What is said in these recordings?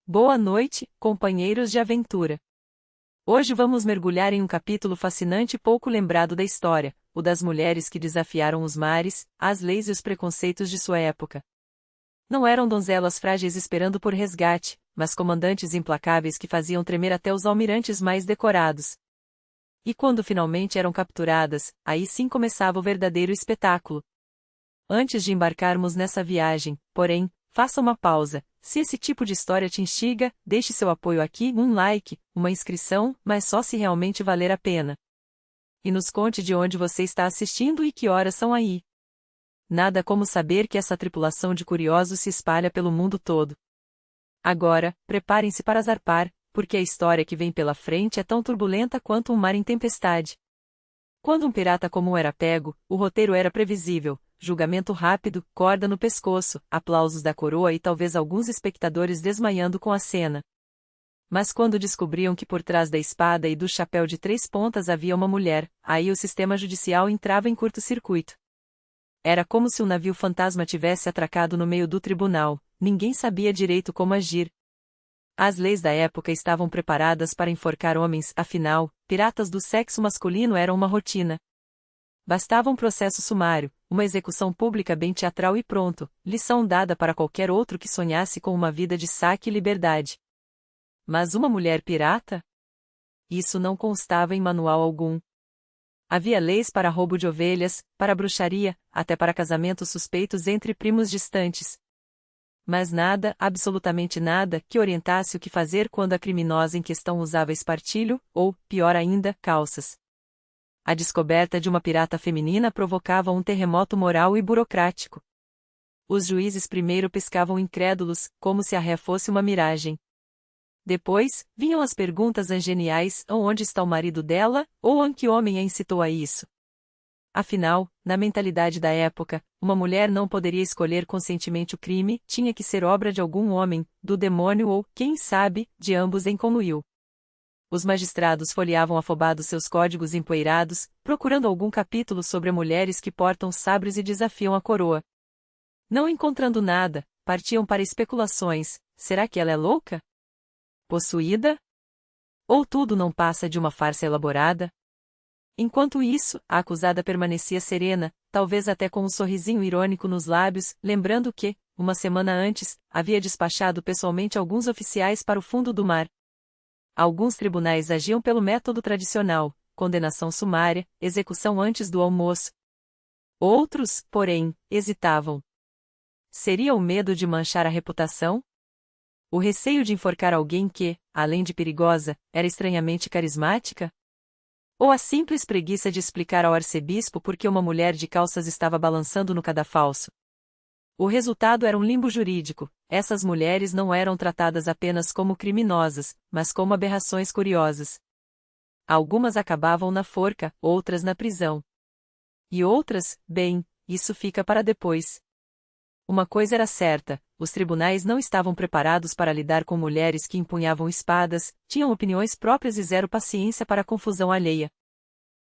Boa noite, companheiros de aventura. Hoje vamos mergulhar em um capítulo fascinante e pouco lembrado da história, o das mulheres que desafiaram os mares, as leis e os preconceitos de sua época. Não eram donzelas frágeis esperando por resgate, mas comandantes implacáveis que faziam tremer até os almirantes mais decorados. E quando finalmente eram capturadas, aí sim começava o verdadeiro espetáculo. Antes de embarcarmos nessa viagem, porém, faça uma pausa. Se esse tipo de história te instiga, deixe seu apoio aqui, um like, uma inscrição, mas só se realmente valer a pena. E nos conte de onde você está assistindo e que horas são aí. Nada como saber que essa tripulação de curiosos se espalha pelo mundo todo. Agora, preparem-se para zarpar, porque a história que vem pela frente é tão turbulenta quanto um mar em tempestade. Quando um pirata comum era pego, o roteiro era previsível. Julgamento rápido, corda no pescoço, aplausos da coroa e talvez alguns espectadores desmaiando com a cena. Mas quando descobriam que por trás da espada e do chapéu de 3 pontas havia uma mulher, aí o sistema judicial entrava em curto-circuito. Era como se um navio fantasma tivesse atracado no meio do tribunal, ninguém sabia direito como agir. As leis da época estavam preparadas para enforcar homens, afinal, piratas do sexo masculino eram uma rotina. Bastava um processo sumário, uma execução pública bem teatral e pronto, lição dada para qualquer outro que sonhasse com uma vida de saque e liberdade. Mas uma mulher pirata? Isso não constava em manual algum. Havia leis para roubo de ovelhas, para bruxaria, até para casamentos suspeitos entre primos distantes. Mas nada, absolutamente nada, que orientasse o que fazer quando a criminosa em questão usava espartilho, ou, pior ainda, calças. A descoberta de uma pirata feminina provocava um terremoto moral e burocrático. Os juízes primeiro piscavam incrédulos, como se a ré fosse uma miragem. Depois, vinham as perguntas angeniais: onde está o marido dela, ou que homem a incitou a isso? Afinal, na mentalidade da época, uma mulher não poderia escolher conscientemente o crime, tinha que ser obra de algum homem, do demônio ou, quem sabe, de ambos em conluio. Os magistrados folheavam afobados seus códigos empoeirados, procurando algum capítulo sobre mulheres que portam sabres e desafiam a coroa. Não encontrando nada, partiam para especulações: será que ela é louca? Possuída? Ou tudo não passa de uma farsa elaborada? Enquanto isso, a acusada permanecia serena, talvez até com um sorrisinho irônico nos lábios, lembrando que, uma semana antes, havia despachado pessoalmente alguns oficiais para o fundo do mar. Alguns tribunais agiam pelo método tradicional, condenação sumária, execução antes do almoço. Outros, porém, hesitavam. Seria o medo de manchar a reputação? O receio de enforcar alguém que, além de perigosa, era estranhamente carismática? Ou a simples preguiça de explicar ao arcebispo por que uma mulher de calças estava balançando no cadafalso? O resultado era um limbo jurídico. Essas mulheres não eram tratadas apenas como criminosas, mas como aberrações curiosas. Algumas acabavam na forca, outras na prisão. E outras, bem, isso fica para depois. Uma coisa era certa: os tribunais não estavam preparados para lidar com mulheres que empunhavam espadas, tinham opiniões próprias e zero paciência para a confusão alheia.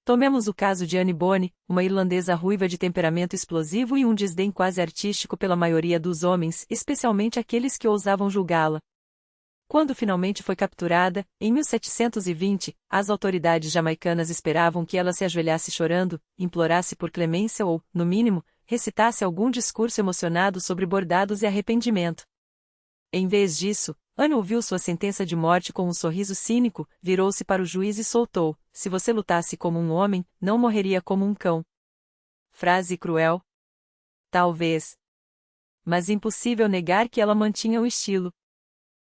Tomemos o caso de Anne Bonny, uma irlandesa ruiva de temperamento explosivo e um desdém quase artístico pela maioria dos homens, especialmente aqueles que ousavam julgá-la. Quando finalmente foi capturada, em 1720, as autoridades jamaicanas esperavam que ela se ajoelhasse chorando, implorasse por clemência ou, no mínimo, recitasse algum discurso emocionado sobre bordados e arrependimento. Em vez disso, Anne ouviu sua sentença de morte com um sorriso cínico, virou-se para o juiz e soltou: se você lutasse como um homem, não morreria como um cão. Frase cruel? Talvez. Mas impossível negar que ela mantinha o estilo.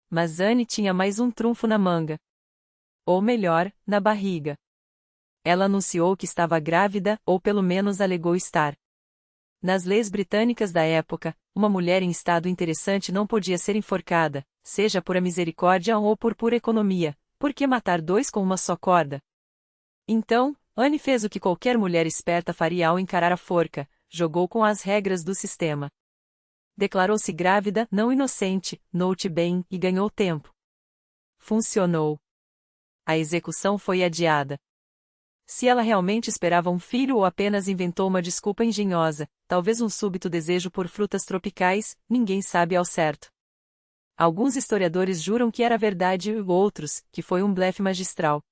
Mas Anne tinha mais um trunfo na manga. Ou melhor, na barriga. Ela anunciou que estava grávida, ou pelo menos alegou estar. Nas leis britânicas da época, uma mulher em estado interessante não podia ser enforcada, seja por misericórdia ou por pura economia. Por que matar dois com uma só corda? Então, Anne fez o que qualquer mulher esperta faria ao encarar a forca: jogou com as regras do sistema. Declarou-se grávida, não inocente, note bem, e ganhou tempo. Funcionou. A execução foi adiada. Se ela realmente esperava um filho ou apenas inventou uma desculpa engenhosa, talvez um súbito desejo por frutas tropicais, ninguém sabe ao certo. Alguns historiadores juram que era verdade e outros, que foi um blefe magistral.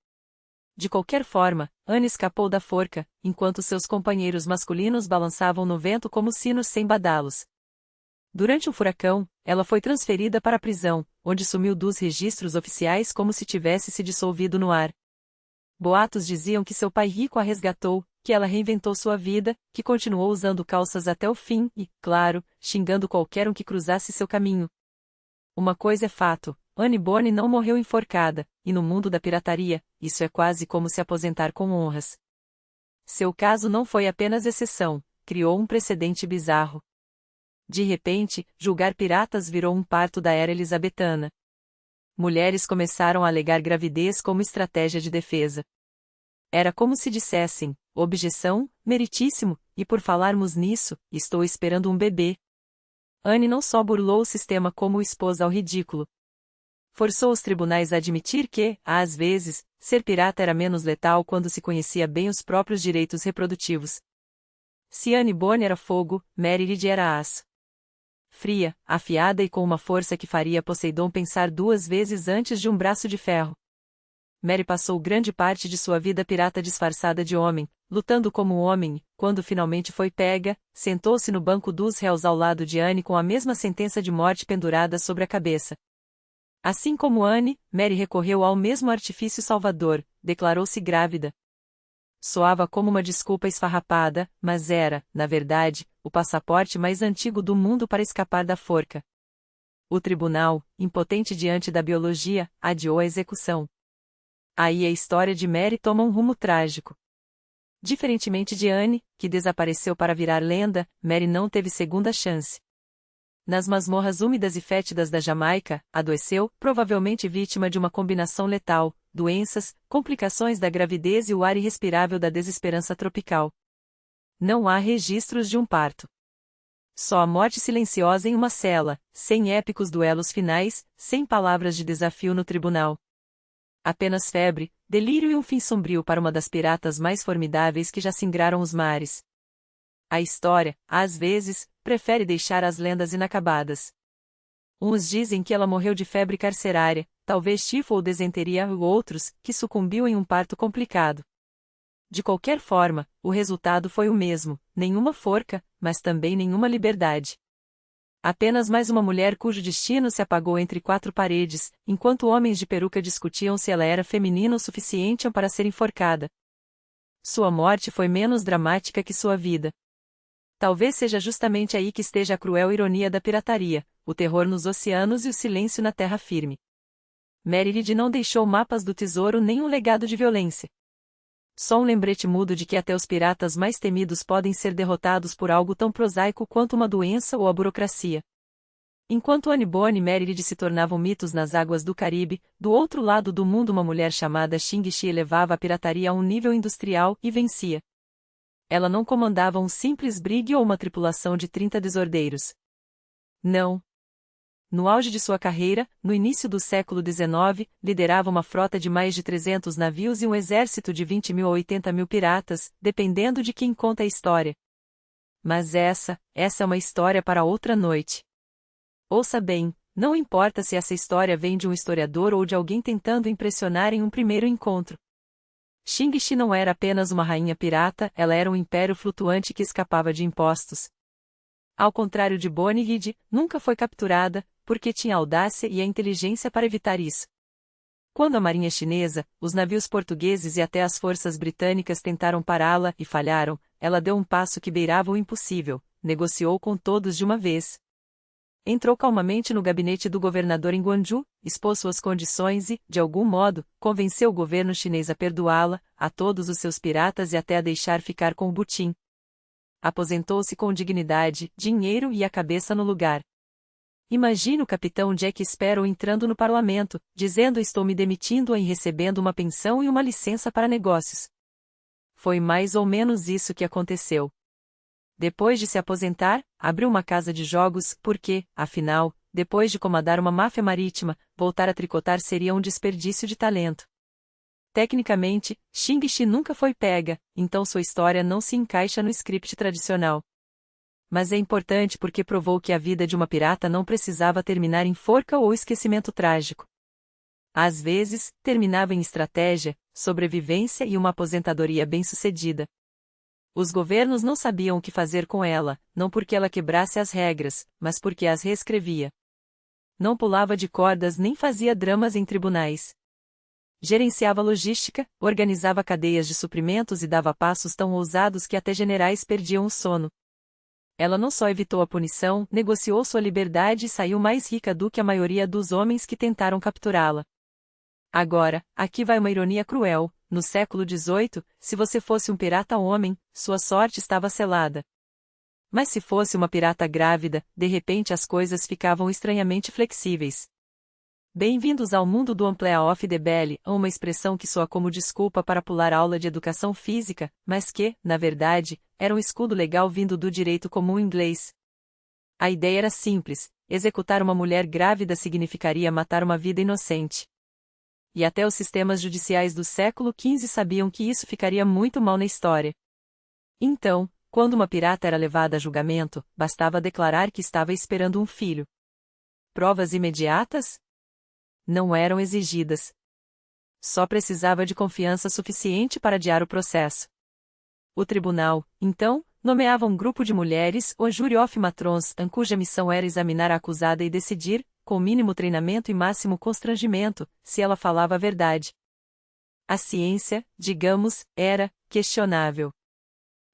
De qualquer forma, Anne escapou da forca, enquanto seus companheiros masculinos balançavam no vento como sinos sem badalos. Durante um furacão, ela foi transferida para a prisão, onde sumiu dos registros oficiais como se tivesse se dissolvido no ar. Boatos diziam que seu pai rico a resgatou, que ela reinventou sua vida, que continuou usando calças até o fim e, claro, xingando qualquer um que cruzasse seu caminho. Uma coisa é fato, Anne Bonny não morreu enforcada, e no mundo da pirataria, isso é quase como se aposentar com honras. Seu caso não foi apenas exceção, criou um precedente bizarro. De repente, julgar piratas virou um parto da era elisabetana. Mulheres começaram a alegar gravidez como estratégia de defesa. Era como se dissessem, objeção, meritíssimo, e por falarmos nisso, estou esperando um bebê. Anne não só burlou o sistema como o expôs ao ridículo. Forçou os tribunais a admitir que, às vezes, ser pirata era menos letal quando se conhecia bem os próprios direitos reprodutivos. Se Anne Bonny era fogo, Mary Read era aço. Fria, afiada e com uma força que faria Poseidon pensar duas vezes antes de um braço de ferro. Mary passou grande parte de sua vida pirata disfarçada de homem, lutando como homem, quando finalmente foi pega, sentou-se no banco dos réus ao lado de Anne com a mesma sentença de morte pendurada sobre a cabeça. Assim como Anne, Mary recorreu ao mesmo artifício salvador, declarou-se grávida. Soava como uma desculpa esfarrapada, mas era, na verdade, o passaporte mais antigo do mundo para escapar da forca. O tribunal, impotente diante da biologia, adiou a execução. Aí a história de Mary toma um rumo trágico. Diferentemente de Anne, que desapareceu para virar lenda, Mary não teve segunda chance. Nas masmorras úmidas e fétidas da Jamaica, adoeceu, provavelmente vítima de uma combinação letal, doenças, complicações da gravidez e o ar irrespirável da desesperança tropical. Não há registros de um parto. Só a morte silenciosa em uma cela, sem épicos duelos finais, sem palavras de desafio no tribunal. Apenas febre, delírio e um fim sombrio para uma das piratas mais formidáveis que já singraram os mares. A história, às vezes, prefere deixar as lendas inacabadas. Uns dizem que ela morreu de febre carcerária, talvez tifo ou desenteria, ou outros, que sucumbiu em um parto complicado. De qualquer forma, o resultado foi o mesmo, nenhuma forca, mas também nenhuma liberdade. Apenas mais uma mulher cujo destino se apagou entre quatro paredes, enquanto homens de peruca discutiam se ela era feminina o suficiente para ser enforcada. Sua morte foi menos dramática que sua vida. Talvez seja justamente aí que esteja a cruel ironia da pirataria, o terror nos oceanos e o silêncio na terra firme. Mary Read não deixou mapas do tesouro nem um legado de violência. Só um lembrete mudo de que até os piratas mais temidos podem ser derrotados por algo tão prosaico quanto uma doença ou a burocracia. Enquanto Anne Bonny e Mary Read se tornavam mitos nas águas do Caribe, do outro lado do mundo uma mulher chamada Xing-Shi elevava a pirataria a um nível industrial e vencia. Ela não comandava um simples brigue ou uma tripulação de 30 desordeiros. Não. No auge de sua carreira, no início do século XIX, liderava uma frota de mais de 300 navios e um exército de 20.000 a 80.000 piratas, dependendo de quem conta a história. Mas essa é uma história para outra noite. Ouça bem, não importa se essa história vem de um historiador ou de alguém tentando impressionar em um primeiro encontro. Xing-Shi não era apenas uma rainha pirata, ela era um império flutuante que escapava de impostos. Ao contrário de Bonny Read, nunca foi capturada, porque tinha a audácia e a inteligência para evitar isso. Quando a marinha chinesa, os navios portugueses e até as forças britânicas tentaram pará-la e falharam, ela deu um passo que beirava o impossível, negociou com todos de uma vez. Entrou calmamente no gabinete do governador em Gwangju, expôs suas condições e, de algum modo, convenceu o governo chinês a perdoá-la, a todos os seus piratas e até a deixar ficar com o butim. Aposentou-se com dignidade, dinheiro e a cabeça no lugar. Imagine o capitão Jack Sparrow entrando no parlamento, dizendo estou me demitindo e recebendo uma pensão e uma licença para negócios. Foi mais ou menos isso que aconteceu. Depois de se aposentar, abriu uma casa de jogos, porque, afinal, depois de comandar uma máfia marítima, voltar a tricotar seria um desperdício de talento. Tecnicamente, Xing-Shi nunca foi pega, então sua história não se encaixa no script tradicional. Mas é importante porque provou que a vida de uma pirata não precisava terminar em forca ou esquecimento trágico. Às vezes, terminava em estratégia, sobrevivência e uma aposentadoria bem-sucedida. Os governos não sabiam o que fazer com ela, não porque ela quebrasse as regras, mas porque as reescrevia. Não pulava de cordas nem fazia dramas em tribunais. Gerenciava logística, organizava cadeias de suprimentos e dava passos tão ousados que até generais perdiam o sono. Ela não só evitou a punição, negociou sua liberdade e saiu mais rica do que a maioria dos homens que tentaram capturá-la. Agora, aqui vai uma ironia cruel: no século XVIII, se você fosse um pirata homem, sua sorte estava selada. Mas se fosse uma pirata grávida, de repente as coisas ficavam estranhamente flexíveis. Bem-vindos ao mundo do Emplea of the Belly, uma expressão que soa como desculpa para pular aula de educação física, mas que, na verdade, era um escudo legal vindo do direito comum inglês. A ideia era simples: executar uma mulher grávida significaria matar uma vida inocente. E até os sistemas judiciais do século XV sabiam que isso ficaria muito mal na história. Então, quando uma pirata era levada a julgamento, bastava declarar que estava esperando um filho. Provas imediatas? Não eram exigidas. Só precisava de confiança suficiente para adiar o processo. O tribunal, então, nomeava um grupo de mulheres, o Jury of Matrons, cuja missão era examinar a acusada e decidir, com mínimo treinamento e máximo constrangimento, se ela falava a verdade. A ciência, digamos, era questionável.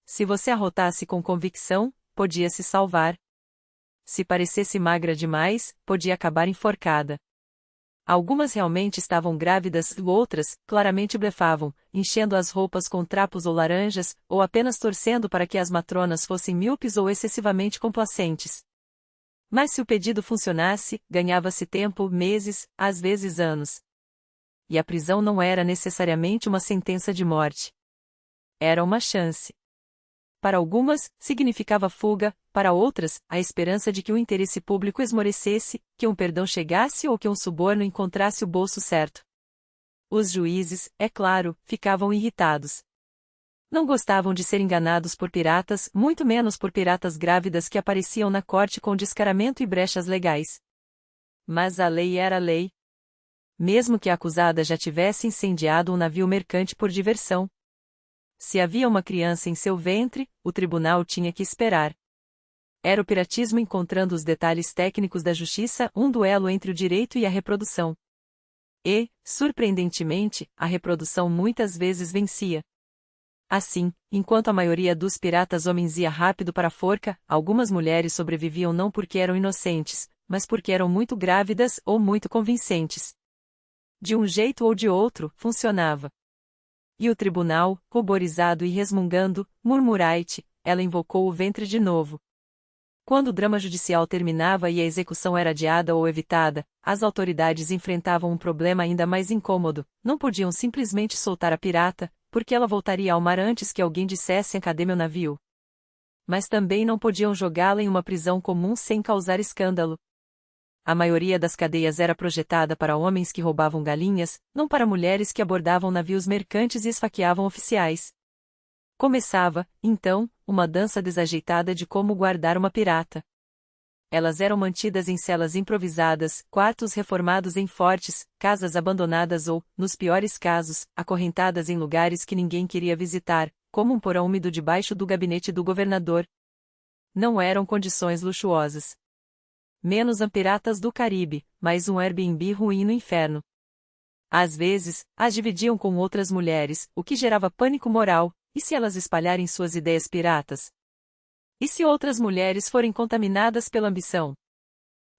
Se você arrotasse com convicção, podia se salvar. Se parecesse magra demais, podia acabar enforcada. Algumas realmente estavam grávidas, outras, claramente blefavam, enchendo as roupas com trapos ou laranjas, ou apenas torcendo para que as matronas fossem míopes ou excessivamente complacentes. Mas se o pedido funcionasse, ganhava-se tempo, meses, às vezes anos. E a prisão não era necessariamente uma sentença de morte. Era uma chance. Para algumas, significava fuga, para outras, a esperança de que o interesse público esmorecesse, que um perdão chegasse ou que um suborno encontrasse o bolso certo. Os juízes, é claro, ficavam irritados. Não gostavam de ser enganados por piratas, muito menos por piratas grávidas que apareciam na corte com descaramento e brechas legais. Mas a lei era lei. Mesmo que a acusada já tivesse incendiado um navio mercante por diversão. Se havia uma criança em seu ventre, o tribunal tinha que esperar. Era o piratismo encontrando os detalhes técnicos da justiça, um duelo entre o direito e a reprodução. E, surpreendentemente, a reprodução muitas vezes vencia. Assim, enquanto a maioria dos piratas homens ia rápido para a forca, algumas mulheres sobreviviam não porque eram inocentes, mas porque eram muito grávidas ou muito convincentes. De um jeito ou de outro, funcionava. E o tribunal, ruborizado e resmungando, murmurai-te, ela invocou o ventre de novo. Quando o drama judicial terminava e a execução era adiada ou evitada, as autoridades enfrentavam um problema ainda mais incômodo: não podiam simplesmente soltar a pirata, porque ela voltaria ao mar antes que alguém dissesse cadê meu navio. Mas também não podiam jogá-la em uma prisão comum sem causar escândalo. A maioria das cadeias era projetada para homens que roubavam galinhas, não para mulheres que abordavam navios mercantes e esfaqueavam oficiais. Começava, então, uma dança desajeitada de como guardar uma pirata. Elas eram mantidas em celas improvisadas, quartos reformados em fortes, casas abandonadas ou, nos piores casos, acorrentadas em lugares que ninguém queria visitar, como um porão úmido debaixo do gabinete do governador. Não eram condições luxuosas. Menos piratas do Caribe, mas um Airbnb ruim no inferno. Às vezes, as dividiam com outras mulheres, o que gerava pânico moral. E se elas espalharem suas ideias piratas? E se outras mulheres forem contaminadas pela ambição?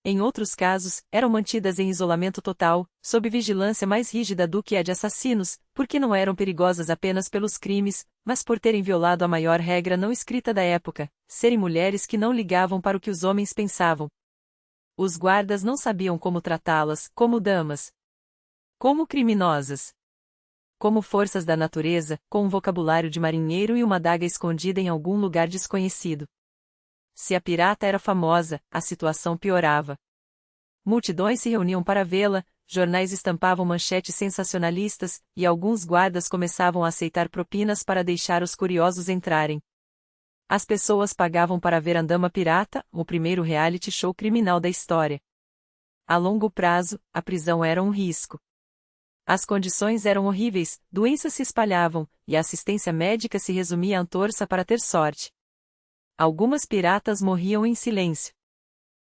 Em outros casos, eram mantidas em isolamento total, sob vigilância mais rígida do que a de assassinos, porque não eram perigosas apenas pelos crimes, mas por terem violado a maior regra não escrita da época: serem mulheres que não ligavam para o que os homens pensavam. Os guardas não sabiam como tratá-las, como damas, como criminosas, como forças da natureza, com um vocabulário de marinheiro e uma adaga escondida em algum lugar desconhecido. Se a pirata era famosa, a situação piorava. Multidões se reuniam para vê-la, jornais estampavam manchetes sensacionalistas, e alguns guardas começavam a aceitar propinas para deixar os curiosos entrarem. As pessoas pagavam para ver a Dama Pirata, o primeiro reality show criminal da história. A longo prazo, a prisão era um risco. As condições eram horríveis, doenças se espalhavam, e a assistência médica se resumia à torça para ter sorte. Algumas piratas morriam em silêncio.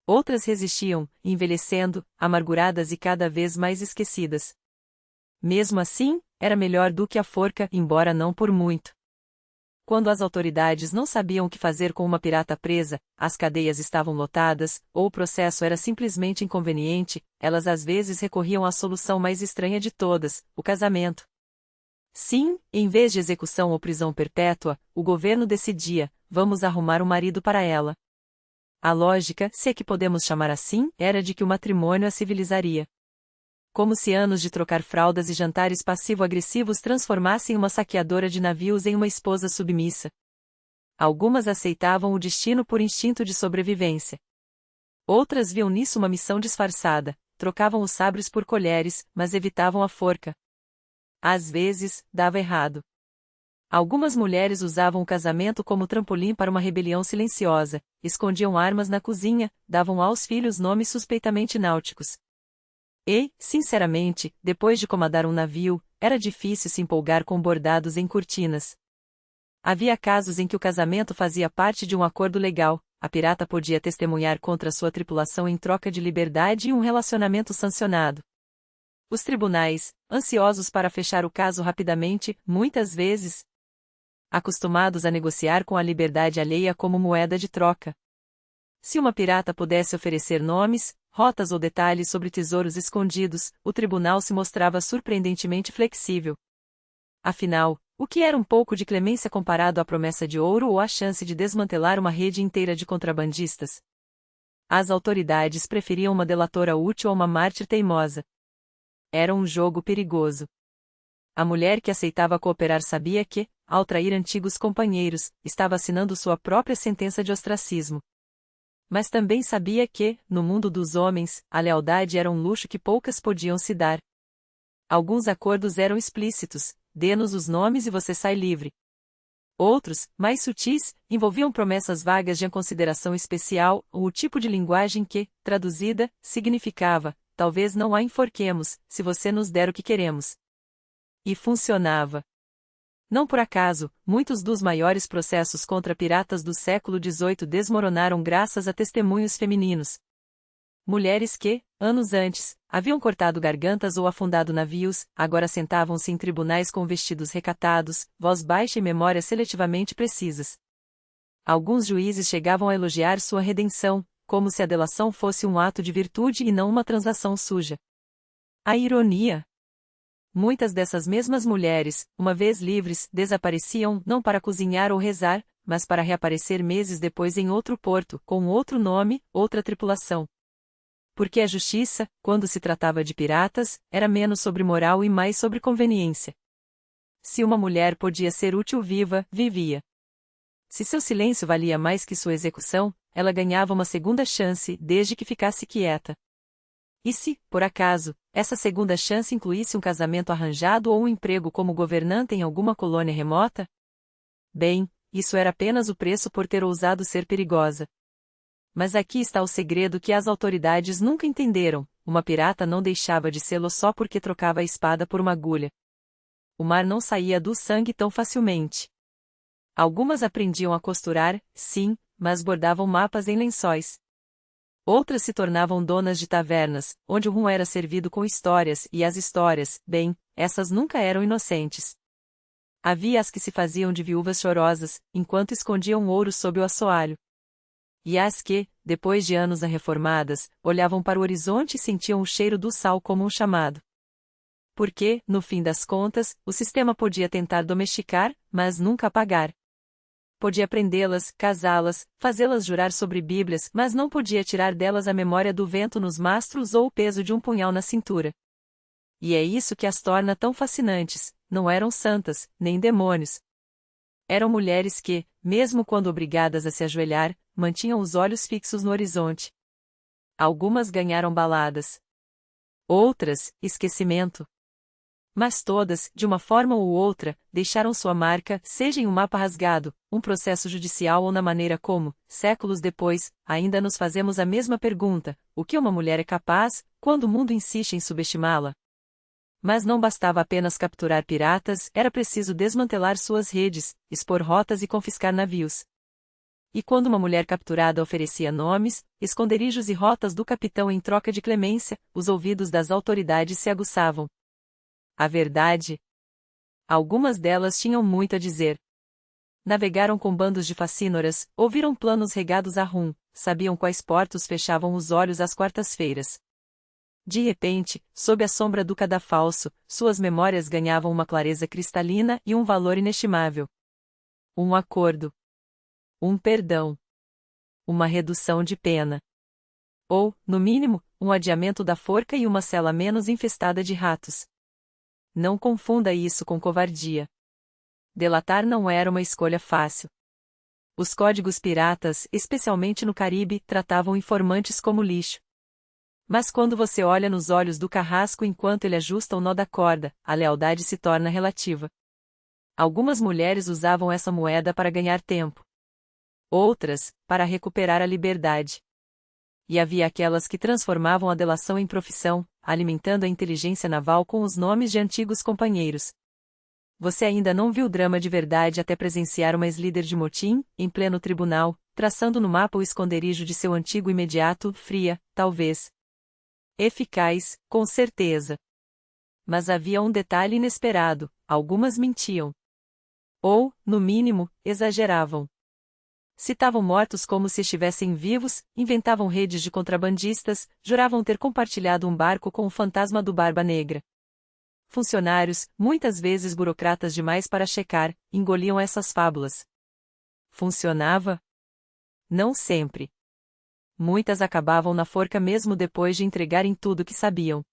Outras resistiam, envelhecendo, amarguradas e cada vez mais esquecidas. Mesmo assim, era melhor do que a forca, embora não por muito. Quando as autoridades não sabiam o que fazer com uma pirata presa, as cadeias estavam lotadas, ou o processo era simplesmente inconveniente, elas às vezes recorriam à solução mais estranha de todas, o casamento. Sim, em vez de execução ou prisão perpétua, o governo decidia: vamos arrumar um marido para ela. A lógica, se é que podemos chamar assim, era de que o matrimônio a civilizaria. Como se anos de trocar fraldas e jantares passivo-agressivos transformassem uma saqueadora de navios em uma esposa submissa. Algumas aceitavam o destino por instinto de sobrevivência. Outras viam nisso uma missão disfarçada, trocavam os sabres por colheres, mas evitavam a forca. Às vezes, dava errado. Algumas mulheres usavam o casamento como trampolim para uma rebelião silenciosa, escondiam armas na cozinha, davam aos filhos nomes suspeitamente náuticos. E, sinceramente, depois de comandar um navio, era difícil se empolgar com bordados em cortinas. Havia casos em que o casamento fazia parte de um acordo legal, a pirata podia testemunhar contra sua tripulação em troca de liberdade e um relacionamento sancionado. Os tribunais, ansiosos para fechar o caso rapidamente, muitas vezes acostumados a negociar com a liberdade alheia como moeda de troca. Se uma pirata pudesse oferecer nomes, rotas ou detalhes sobre tesouros escondidos, o tribunal se mostrava surpreendentemente flexível. Afinal, o que era um pouco de clemência comparado à promessa de ouro ou à chance de desmantelar uma rede inteira de contrabandistas? As autoridades preferiam uma delatora útil a uma mártir teimosa. Era um jogo perigoso. A mulher que aceitava cooperar sabia que, ao trair antigos companheiros, estava assinando sua própria sentença de ostracismo. Mas também sabia que, no mundo dos homens, a lealdade era um luxo que poucas podiam se dar. Alguns acordos eram explícitos: dê-nos os nomes e você sai livre. Outros, mais sutis, envolviam promessas vagas de consideração especial, ou o tipo de linguagem que, traduzida, significava: talvez não a enforquemos, se você nos der o que queremos. E funcionava. Não por acaso, muitos dos maiores processos contra piratas do século XVIII desmoronaram graças a testemunhos femininos. Mulheres que, anos antes, haviam cortado gargantas ou afundado navios, agora sentavam-se em tribunais com vestidos recatados, voz baixa e memórias seletivamente precisas. Alguns juízes chegavam a elogiar sua redenção, como se a delação fosse um ato de virtude e não uma transação suja. A ironia! Muitas dessas mesmas mulheres, uma vez livres, desapareciam não para cozinhar ou rezar, mas para reaparecer meses depois em outro porto, com outro nome, outra tripulação. Porque a justiça, quando se tratava de piratas, era menos sobre moral e mais sobre conveniência. Se uma mulher podia ser útil viva, vivia. Se seu silêncio valia mais que sua execução, ela ganhava uma segunda chance, desde que ficasse quieta. E se, por acaso, essa segunda chance incluísse um casamento arranjado ou um emprego como governanta em alguma colônia remota? Bem, isso era apenas o preço por ter ousado ser perigosa. Mas aqui está o segredo que as autoridades nunca entenderam: uma pirata não deixava de sê-lo só porque trocava a espada por uma agulha. O mar não saía do sangue tão facilmente. Algumas aprendiam a costurar, sim, mas bordavam mapas em lençóis. Outras se tornavam donas de tavernas, onde o rum era servido com histórias, e as histórias, bem, essas nunca eram inocentes. Havia as que se faziam de viúvas chorosas, enquanto escondiam ouro sob o assoalho. E as que, depois de anos reformadas, olhavam para o horizonte e sentiam o cheiro do sal como um chamado. Porque, no fim das contas, o sistema podia tentar domesticar, mas nunca apagar. Podia prendê-las, casá-las, fazê-las jurar sobre bíblias, mas não podia tirar delas a memória do vento nos mastros ou o peso de um punhal na cintura. E é isso que as torna tão fascinantes: não eram santas, nem demônios. Eram mulheres que, mesmo quando obrigadas a se ajoelhar, mantinham os olhos fixos no horizonte. Algumas ganharam baladas. Outras, esquecimento. Mas todas, de uma forma ou outra, deixaram sua marca, seja em um mapa rasgado, um processo judicial ou na maneira como, séculos depois, ainda nos fazemos a mesma pergunta: o que uma mulher é capaz, quando o mundo insiste em subestimá-la? Mas não bastava apenas capturar piratas, era preciso desmantelar suas redes, expor rotas e confiscar navios. E quando uma mulher capturada oferecia nomes, esconderijos e rotas do capitão em troca de clemência, os ouvidos das autoridades se aguçavam. A verdade? Algumas delas tinham muito a dizer. Navegaram com bandos de facínoras, ouviram planos regados a rum, sabiam quais portos fechavam os olhos às quartas-feiras. De repente, sob a sombra do cadafalso, suas memórias ganhavam uma clareza cristalina e um valor inestimável. Um acordo. Um perdão. Uma redução de pena. Ou, no mínimo, um adiamento da forca e uma cela menos infestada de ratos. Não confunda isso com covardia. Delatar não era uma escolha fácil. Os códigos piratas, especialmente no Caribe, tratavam informantes como lixo. Mas quando você olha nos olhos do carrasco enquanto ele ajusta o nó da corda, a lealdade se torna relativa. Algumas mulheres usavam essa moeda para ganhar tempo. Outras, para recuperar a liberdade. E havia aquelas que transformavam a delação em profissão, alimentando a inteligência naval com os nomes de antigos companheiros. Você ainda não viu drama de verdade até presenciar uma ex-líder de motim, em pleno tribunal, traçando no mapa o esconderijo de seu antigo imediato, fria, talvez. Eficaz, com certeza. Mas havia um detalhe inesperado: algumas mentiam. Ou, no mínimo, exageravam. Citavam mortos como se estivessem vivos, inventavam redes de contrabandistas, juravam ter compartilhado um barco com o fantasma do Barba Negra. Funcionários, muitas vezes burocratas demais para checar, engoliam essas fábulas. Funcionava? Não sempre. Muitas acabavam na forca mesmo depois de entregarem tudo que sabiam.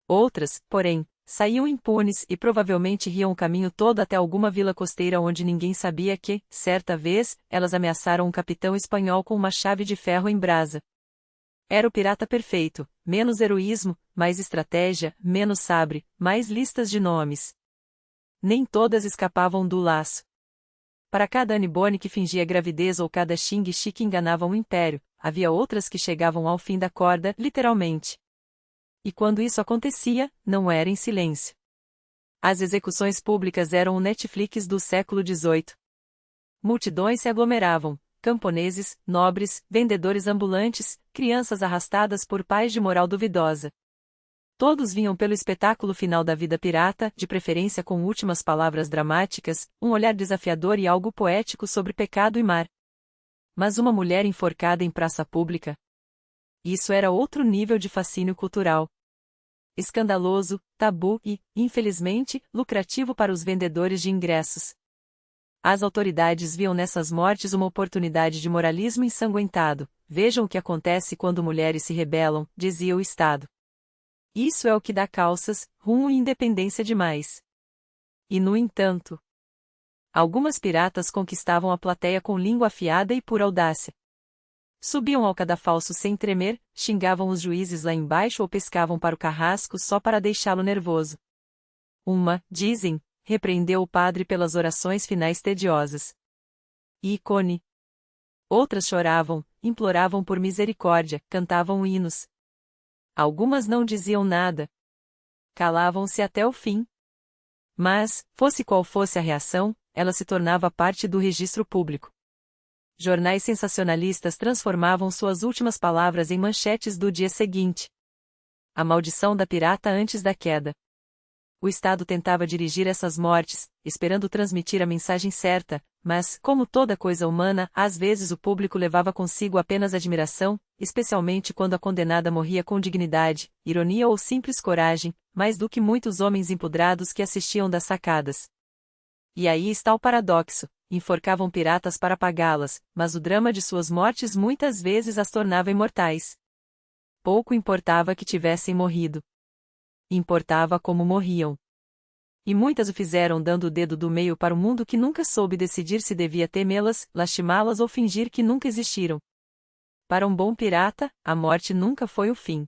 Outras, porém, saíam impunes e provavelmente riam o caminho todo até alguma vila costeira onde ninguém sabia que, certa vez, elas ameaçaram um capitão espanhol com uma chave de ferro em brasa. Era o pirata perfeito: menos heroísmo, mais estratégia, menos sabre, mais listas de nomes. Nem todas escapavam do laço. Para cada Anne Bonny que fingia gravidez ou cada Xing Shi que enganava um império, havia outras que chegavam ao fim da corda, literalmente. E quando isso acontecia, não era em silêncio. As execuções públicas eram o Netflix do século XVIII. Multidões se aglomeravam: camponeses, nobres, vendedores ambulantes, crianças arrastadas por pais de moral duvidosa. Todos vinham pelo espetáculo final da vida pirata, de preferência com últimas palavras dramáticas, um olhar desafiador e algo poético sobre pecado e mar. Mas uma mulher enforcada em praça pública? Isso era outro nível de fascínio cultural. Escandaloso, tabu e, infelizmente, lucrativo para os vendedores de ingressos. As autoridades viam nessas mortes uma oportunidade de moralismo ensanguentado. Vejam o que acontece quando mulheres se rebelam, dizia o Estado. Isso é o que dá calças, rumo e independência demais. E no entanto, algumas piratas conquistavam a plateia com língua afiada e pura audácia. Subiam ao cadafalso sem tremer, xingavam os juízes lá embaixo ou pescavam para o carrasco só para deixá-lo nervoso. Uma, dizem, repreendeu o padre pelas orações finais tediosas. Ícone. Outras choravam, imploravam por misericórdia, cantavam hinos. Algumas não diziam nada. Calavam-se até o fim. Mas, fosse qual fosse a reação, ela se tornava parte do registro público. Jornais sensacionalistas transformavam suas últimas palavras em manchetes do dia seguinte. A maldição da pirata antes da queda. O Estado tentava dirigir essas mortes, esperando transmitir a mensagem certa, mas, como toda coisa humana, às vezes o público levava consigo apenas admiração, especialmente quando a condenada morria com dignidade, ironia ou simples coragem, mais do que muitos homens empodrados que assistiam das sacadas. E aí está o paradoxo: enforcavam piratas para pagá-las, mas o drama de suas mortes muitas vezes as tornava imortais. Pouco importava que tivessem morrido. Importava como morriam. E muitas o fizeram dando o dedo do meio para o mundo que nunca soube decidir se devia temê-las, lastimá-las ou fingir que nunca existiram. Para um bom pirata, a morte nunca foi o fim.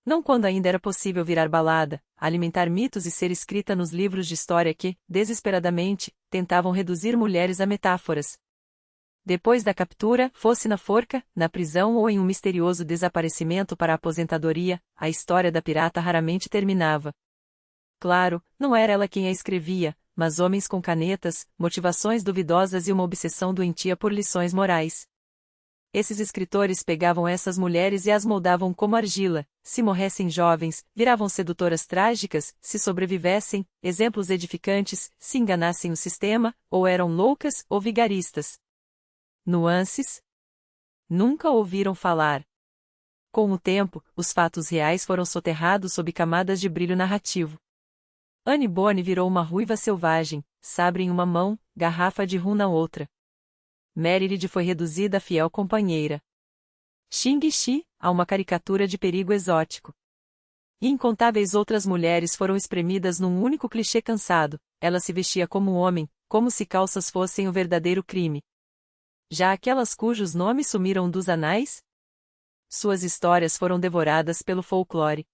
Não quando ainda era possível virar balada, alimentar mitos e ser escrita nos livros de história que, desesperadamente, tentavam reduzir mulheres a metáforas. Depois da captura, fosse na forca, na prisão ou em um misterioso desaparecimento para a aposentadoria, a história da pirata raramente terminava. Claro, não era ela quem a escrevia, mas homens com canetas, motivações duvidosas e uma obsessão doentia por lições morais. Esses escritores pegavam essas mulheres e as moldavam como argila, se morressem jovens, viravam sedutoras trágicas, se sobrevivessem, exemplos edificantes, se enganassem o sistema, ou eram loucas ou vigaristas. Nuances? Nunca ouviram falar. Com o tempo, os fatos reais foram soterrados sob camadas de brilho narrativo. Anne Bonny virou uma ruiva selvagem, sabre em uma mão, garrafa de rum na outra. Meredith foi reduzida a fiel companheira. Xing-Shi, a uma caricatura de perigo exótico. E incontáveis outras mulheres foram espremidas num único clichê cansado, ela se vestia como homem, como se calças fossem o verdadeiro crime. Já aquelas cujos nomes sumiram dos anais? Suas histórias foram devoradas pelo folclore.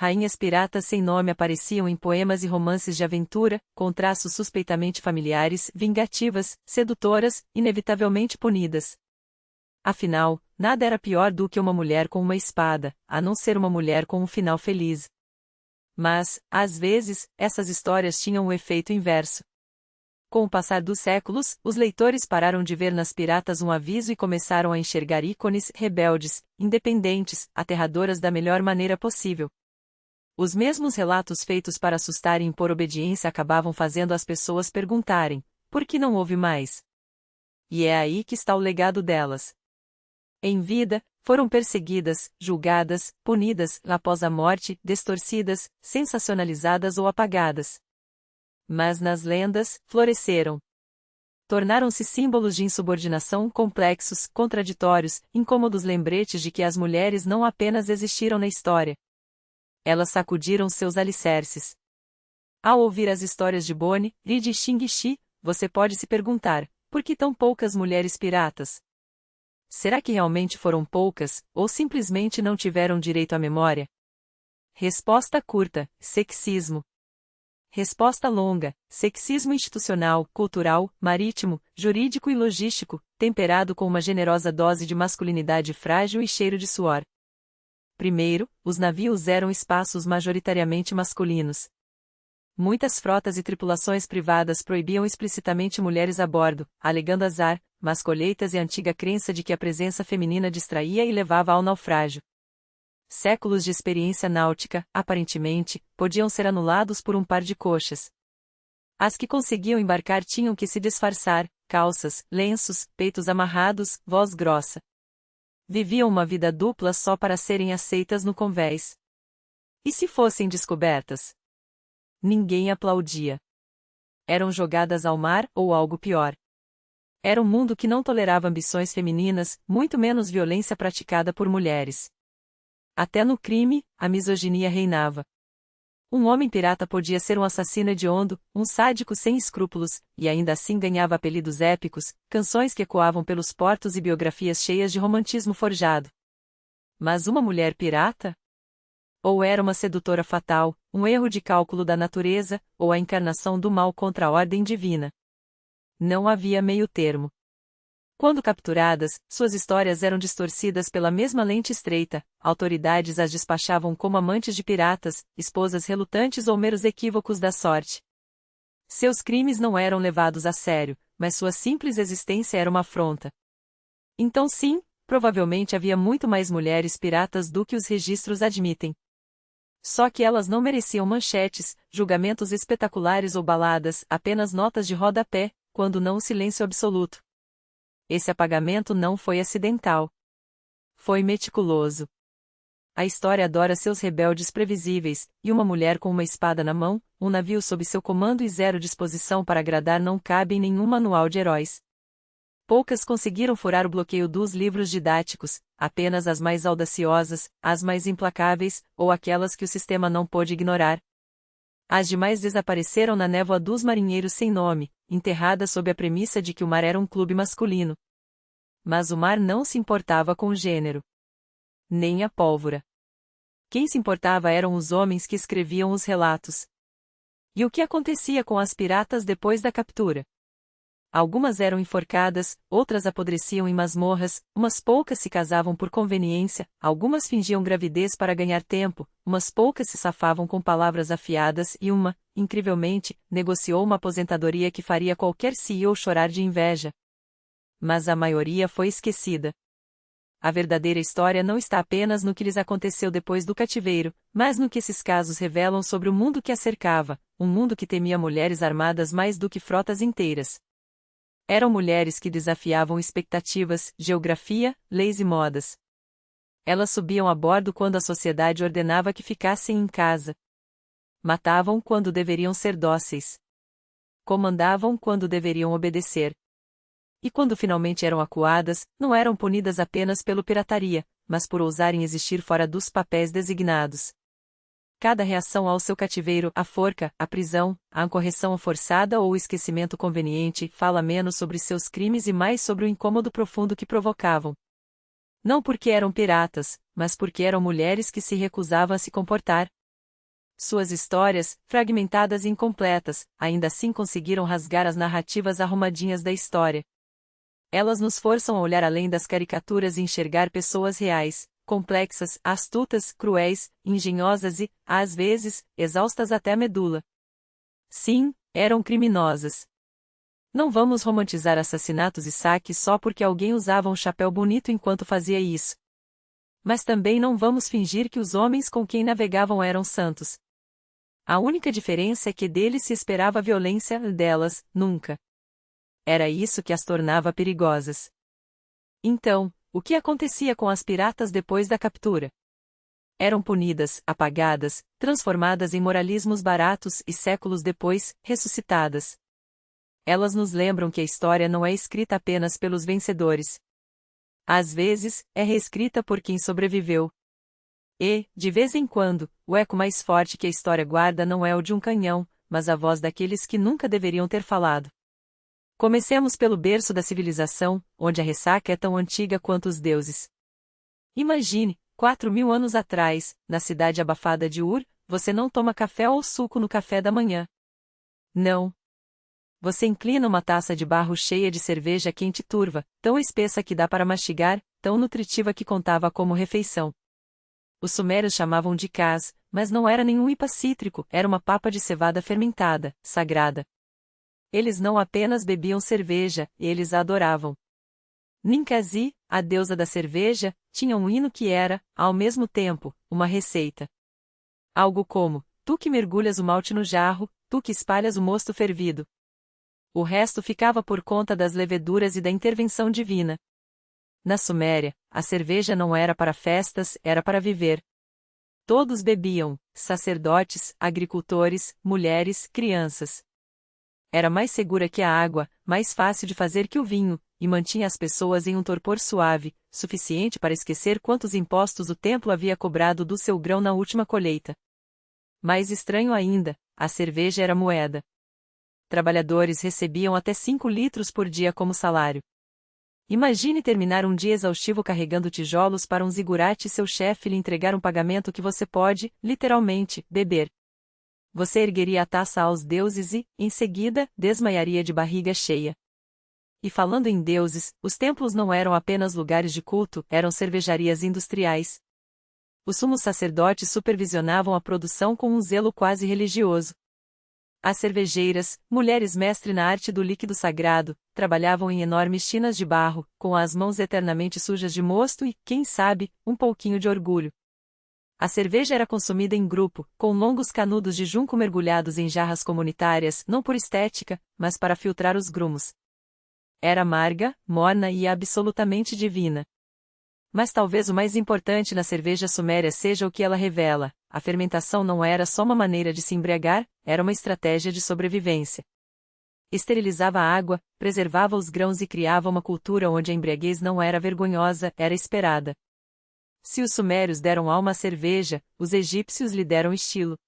Rainhas piratas sem nome apareciam em poemas e romances de aventura, com traços suspeitamente familiares, vingativas, sedutoras, inevitavelmente punidas. Afinal, nada era pior do que uma mulher com uma espada, a não ser uma mulher com um final feliz. Mas, às vezes, essas histórias tinham um efeito inverso. Com o passar dos séculos, os leitores pararam de ver nas piratas um aviso e começaram a enxergar ícones rebeldes, independentes, aterradoras da melhor maneira possível. Os mesmos relatos feitos para assustar e impor obediência acabavam fazendo as pessoas perguntarem: por que não houve mais? E é aí que está o legado delas. Em vida, foram perseguidas, julgadas, punidas, após a morte, distorcidas, sensacionalizadas ou apagadas. Mas nas lendas, floresceram. Tornaram-se símbolos de insubordinação complexos, contraditórios, incômodos lembretes de que as mulheres não apenas existiram na história. Elas sacudiram seus alicerces. Ao ouvir as histórias de Bonny, Reed e Xing-Shi, você pode se perguntar, por que tão poucas mulheres piratas? Será que realmente foram poucas, ou simplesmente não tiveram direito à memória? Resposta curta: sexismo. Resposta longa: sexismo institucional, cultural, marítimo, jurídico e logístico, temperado com uma generosa dose de masculinidade frágil e cheiro de suor. Primeiro, os navios eram espaços majoritariamente masculinos. Muitas frotas e tripulações privadas proibiam explicitamente mulheres a bordo, alegando azar, más colheitas e a antiga crença de que a presença feminina distraía e levava ao naufrágio. Séculos de experiência náutica, aparentemente, podiam ser anulados por um par de coxas. As que conseguiam embarcar tinham que se disfarçar, calças, lenços, peitos amarrados, voz grossa. Viviam uma vida dupla só para serem aceitas no convés. E se fossem descobertas? Ninguém aplaudia. Eram jogadas ao mar ou algo pior. Era um mundo que não tolerava ambições femininas, muito menos violência praticada por mulheres. Até no crime, a misoginia reinava. Um homem pirata podia ser um assassino hediondo, um sádico sem escrúpulos, e ainda assim ganhava apelidos épicos, canções que ecoavam pelos portos e biografias cheias de romantismo forjado. Mas uma mulher pirata? Ou era uma sedutora fatal, um erro de cálculo da natureza, ou a encarnação do mal contra a ordem divina? Não havia meio termo. Quando capturadas, suas histórias eram distorcidas pela mesma lente estreita, autoridades as despachavam como amantes de piratas, esposas relutantes ou meros equívocos da sorte. Seus crimes não eram levados a sério, mas sua simples existência era uma afronta. Então sim, provavelmente havia muito mais mulheres piratas do que os registros admitem. Só que elas não mereciam manchetes, julgamentos espetaculares ou baladas, apenas notas de rodapé, quando não o silêncio absoluto. Esse apagamento não foi acidental. Foi meticuloso. A história adora seus rebeldes previsíveis, e uma mulher com uma espada na mão, um navio sob seu comando e zero disposição para agradar não cabe em nenhum manual de heróis. Poucas conseguiram furar o bloqueio dos livros didáticos, apenas as mais audaciosas, as mais implacáveis, ou aquelas que o sistema não pôde ignorar. As demais desapareceram na névoa dos marinheiros sem nome, enterradas sob a premissa de que o mar era um clube masculino. Mas o mar não se importava com o gênero. Nem a pólvora. Quem se importava eram os homens que escreviam os relatos. E o que acontecia com as piratas depois da captura? Algumas eram enforcadas, outras apodreciam em masmorras, umas poucas se casavam por conveniência, algumas fingiam gravidez para ganhar tempo, umas poucas se safavam com palavras afiadas e uma, incrivelmente, negociou uma aposentadoria que faria qualquer CEO chorar de inveja. Mas a maioria foi esquecida. A verdadeira história não está apenas no que lhes aconteceu depois do cativeiro, mas no que esses casos revelam sobre o mundo que a cercava, um mundo que temia mulheres armadas mais do que frotas inteiras. Eram mulheres que desafiavam expectativas, geografia, leis e modas. Elas subiam a bordo quando a sociedade ordenava que ficassem em casa. Matavam quando deveriam ser dóceis. Comandavam quando deveriam obedecer. E quando finalmente eram acuadas, não eram punidas apenas pela pirataria, mas por ousarem existir fora dos papéis designados. Cada reação ao seu cativeiro, a forca, a prisão, a correção forçada ou o esquecimento conveniente, fala menos sobre seus crimes e mais sobre o incômodo profundo que provocavam. Não porque eram piratas, mas porque eram mulheres que se recusavam a se comportar. Suas histórias, fragmentadas e incompletas, ainda assim conseguiram rasgar as narrativas arrumadinhas da história. Elas nos forçam a olhar além das caricaturas e enxergar pessoas reais, complexas, astutas, cruéis, engenhosas e, às vezes, exaustas até a medula. Sim, eram criminosas. Não vamos romantizar assassinatos e saques só porque alguém usava um chapéu bonito enquanto fazia isso. Mas também não vamos fingir que os homens com quem navegavam eram santos. A única diferença é que deles se esperava a violência, delas, nunca. Era isso que as tornava perigosas. Então, o que acontecia com as piratas depois da captura? Eram punidas, apagadas, transformadas em moralismos baratos e séculos depois, ressuscitadas. Elas nos lembram que a história não é escrita apenas pelos vencedores. Às vezes, é reescrita por quem sobreviveu. E, de vez em quando, o eco mais forte que a história guarda não é o de um canhão, mas a voz daqueles que nunca deveriam ter falado. Comecemos pelo berço da civilização, onde a ressaca é tão antiga quanto os deuses. Imagine, 4.000 anos atrás, na cidade abafada de Ur, você não toma café ou suco no café da manhã. Não. Você inclina uma taça de barro cheia de cerveja quente turva, tão espessa que dá para mastigar, tão nutritiva que contava como refeição. Os sumérios chamavam de kaz, mas não era nenhum ipa cítrico, era uma papa de cevada fermentada, sagrada. Eles não apenas bebiam cerveja, eles a adoravam. Ninkasi, a deusa da cerveja, tinha um hino que era, ao mesmo tempo, uma receita. Algo como, tu que mergulhas o malte no jarro, tu que espalhas o mosto fervido. O resto ficava por conta das leveduras e da intervenção divina. Na Suméria, a cerveja não era para festas, era para viver. Todos bebiam, sacerdotes, agricultores, mulheres, crianças. Era mais segura que a água, mais fácil de fazer que o vinho, e mantinha as pessoas em um torpor suave, suficiente para esquecer quantos impostos o templo havia cobrado do seu grão na última colheita. Mais estranho ainda, a cerveja era moeda. Trabalhadores recebiam até 5 litros por dia como salário. Imagine terminar um dia exaustivo carregando tijolos para um zigurate e seu chefe lhe entregar um pagamento que você pode, literalmente, beber. Você ergueria a taça aos deuses e, em seguida, desmaiaria de barriga cheia. E falando em deuses, os templos não eram apenas lugares de culto, eram cervejarias industriais. Os sumos sacerdotes supervisionavam a produção com um zelo quase religioso. As cervejeiras, mulheres mestre na arte do líquido sagrado, trabalhavam em enormes tinas de barro, com as mãos eternamente sujas de mosto e, quem sabe, um pouquinho de orgulho. A cerveja era consumida em grupo, com longos canudos de junco mergulhados em jarras comunitárias, não por estética, mas para filtrar os grumos. Era amarga, morna e absolutamente divina. Mas talvez o mais importante na cerveja suméria seja o que ela revela: a fermentação não era só uma maneira de se embriagar, era uma estratégia de sobrevivência. Esterilizava a água, preservava os grãos e criava uma cultura onde a embriaguez não era vergonhosa, era esperada. Se os sumérios deram alma à cerveja, os egípcios lhe deram estilo.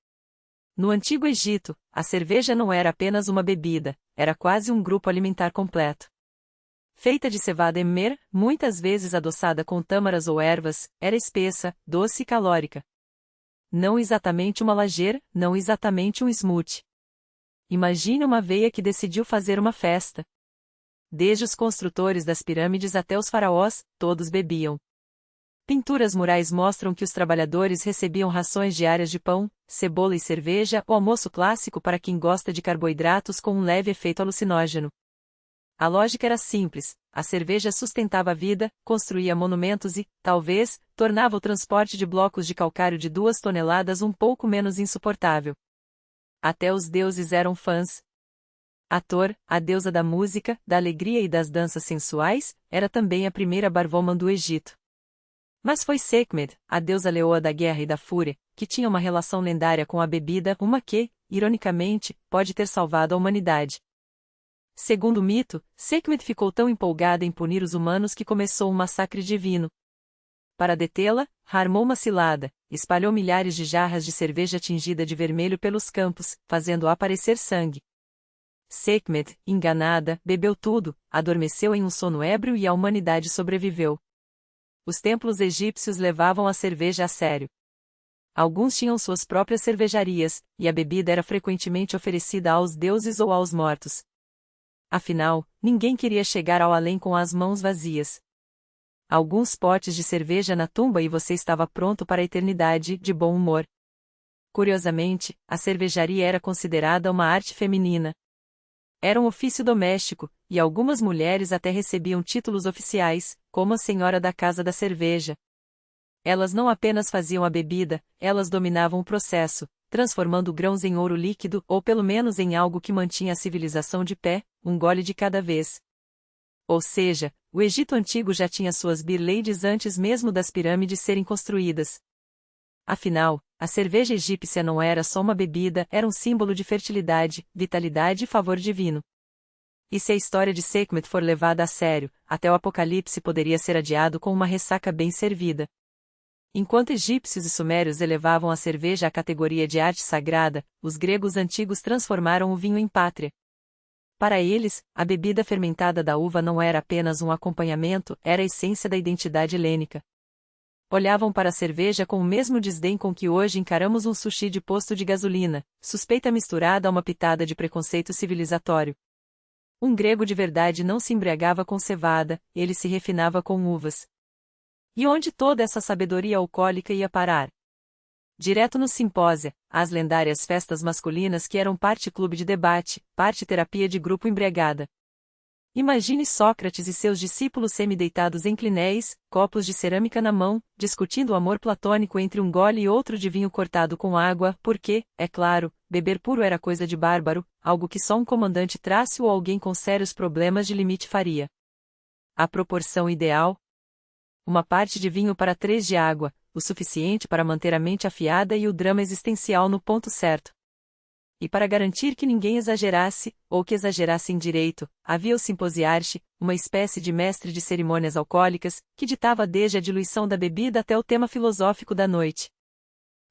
No Antigo Egito, a cerveja não era apenas uma bebida, era quase um grupo alimentar completo. Feita de cevada emmer, muitas vezes adoçada com tâmaras ou ervas, era espessa, doce e calórica. não exatamente uma lager, não exatamente um smoothie. Imagine uma veia que decidiu fazer uma festa. Desde os construtores das pirâmides até os faraós, todos bebiam. Pinturas murais mostram que os trabalhadores recebiam rações diárias de pão, cebola e cerveja, o almoço clássico para quem gosta de carboidratos com um leve efeito alucinógeno. A lógica era simples: a cerveja sustentava a vida, construía monumentos e, talvez, tornava o transporte de blocos de calcário de 2 toneladas um pouco menos insuportável. Até os deuses eram fãs. Hathor, a deusa da música, da alegria e das danças sensuais, era também a primeira Barwoman do Egito. Mas foi Sekhmet, a deusa leoa da guerra e da fúria, que tinha uma relação lendária com a bebida, uma que, ironicamente, pode ter salvado a humanidade. Segundo o mito, Sekhmet ficou tão empolgada em punir os humanos que começou um massacre divino. Para detê-la, armou uma cilada, espalhou milhares de jarras de cerveja tingida de vermelho pelos campos, fazendo aparecer sangue. Sekhmet, enganada, bebeu tudo, adormeceu em um sono ébrio e a humanidade sobreviveu. Os templos egípcios levavam a cerveja a sério. Alguns tinham suas próprias cervejarias, e a bebida era frequentemente oferecida aos deuses ou aos mortos. Afinal, ninguém queria chegar ao além com as mãos vazias. Alguns potes de cerveja na tumba e você estava pronto para a eternidade, de bom humor. Curiosamente, a cervejaria era considerada uma arte feminina. Era um ofício doméstico, e algumas mulheres até recebiam títulos oficiais, como a Senhora da Casa da Cerveja. Elas não apenas faziam a bebida, elas dominavam o processo, transformando grãos em ouro líquido ou pelo menos em algo que mantinha a civilização de pé, um gole de cada vez. Ou seja, o Egito Antigo já tinha suas beer ladies antes mesmo das pirâmides serem construídas. Afinal, a cerveja egípcia não era só uma bebida, era um símbolo de fertilidade, vitalidade e favor divino. E se a história de Sekhmet for levada a sério, até o apocalipse poderia ser adiado com uma ressaca bem servida. Enquanto egípcios e sumérios elevavam a cerveja à categoria de arte sagrada, os gregos antigos transformaram o vinho em pátria. Para eles, a bebida fermentada da uva não era apenas um acompanhamento, era a essência da identidade helênica. Olhavam para a cerveja com o mesmo desdém com que hoje encaramos um sushi de posto de gasolina, suspeita misturada a uma pitada de preconceito civilizatório. Um grego de verdade não se embriagava com cevada, ele se refinava com uvas. E onde toda essa sabedoria alcoólica ia parar? Direto no simpósia, as lendárias festas masculinas que eram parte clube de debate, parte terapia de grupo embriagada. Imagine Sócrates e seus discípulos semi-deitados em clinéis, copos de cerâmica na mão, discutindo o amor platônico entre um gole e outro de vinho cortado com água, porque, é claro, beber puro era coisa de bárbaro, algo que só um comandante trácio ou alguém com sérios problemas de limite faria. A proporção ideal? Uma parte de vinho para 3 de água, o suficiente para manter a mente afiada e o drama existencial no ponto certo. E para garantir que ninguém exagerasse, ou que exagerasse em direito, havia o simposiarche, uma espécie de mestre de cerimônias alcoólicas, que ditava desde a diluição da bebida até o tema filosófico da noite.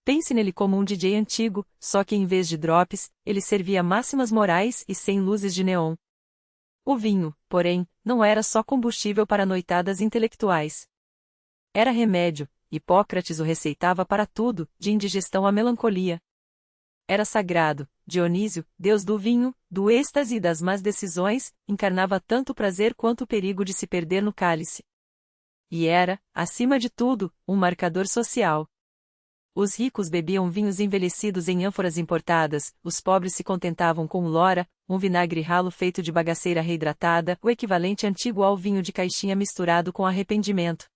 Pense nele como um DJ antigo, só que em vez de drops, ele servia máximas morais e sem luzes de neon. O vinho, porém, não era só combustível para noitadas intelectuais. Era remédio, Hipócrates o receitava para tudo, de indigestão à melancolia. Era sagrado, Dionísio, deus do vinho, do êxtase e das más decisões, encarnava tanto o prazer quanto o perigo de se perder no cálice. E era, acima de tudo, um marcador social. Os ricos bebiam vinhos envelhecidos em ânforas importadas, os pobres se contentavam com lora, um vinagre ralo feito de bagaceira reidratada, o equivalente antigo ao vinho de caixinha misturado com arrependimento.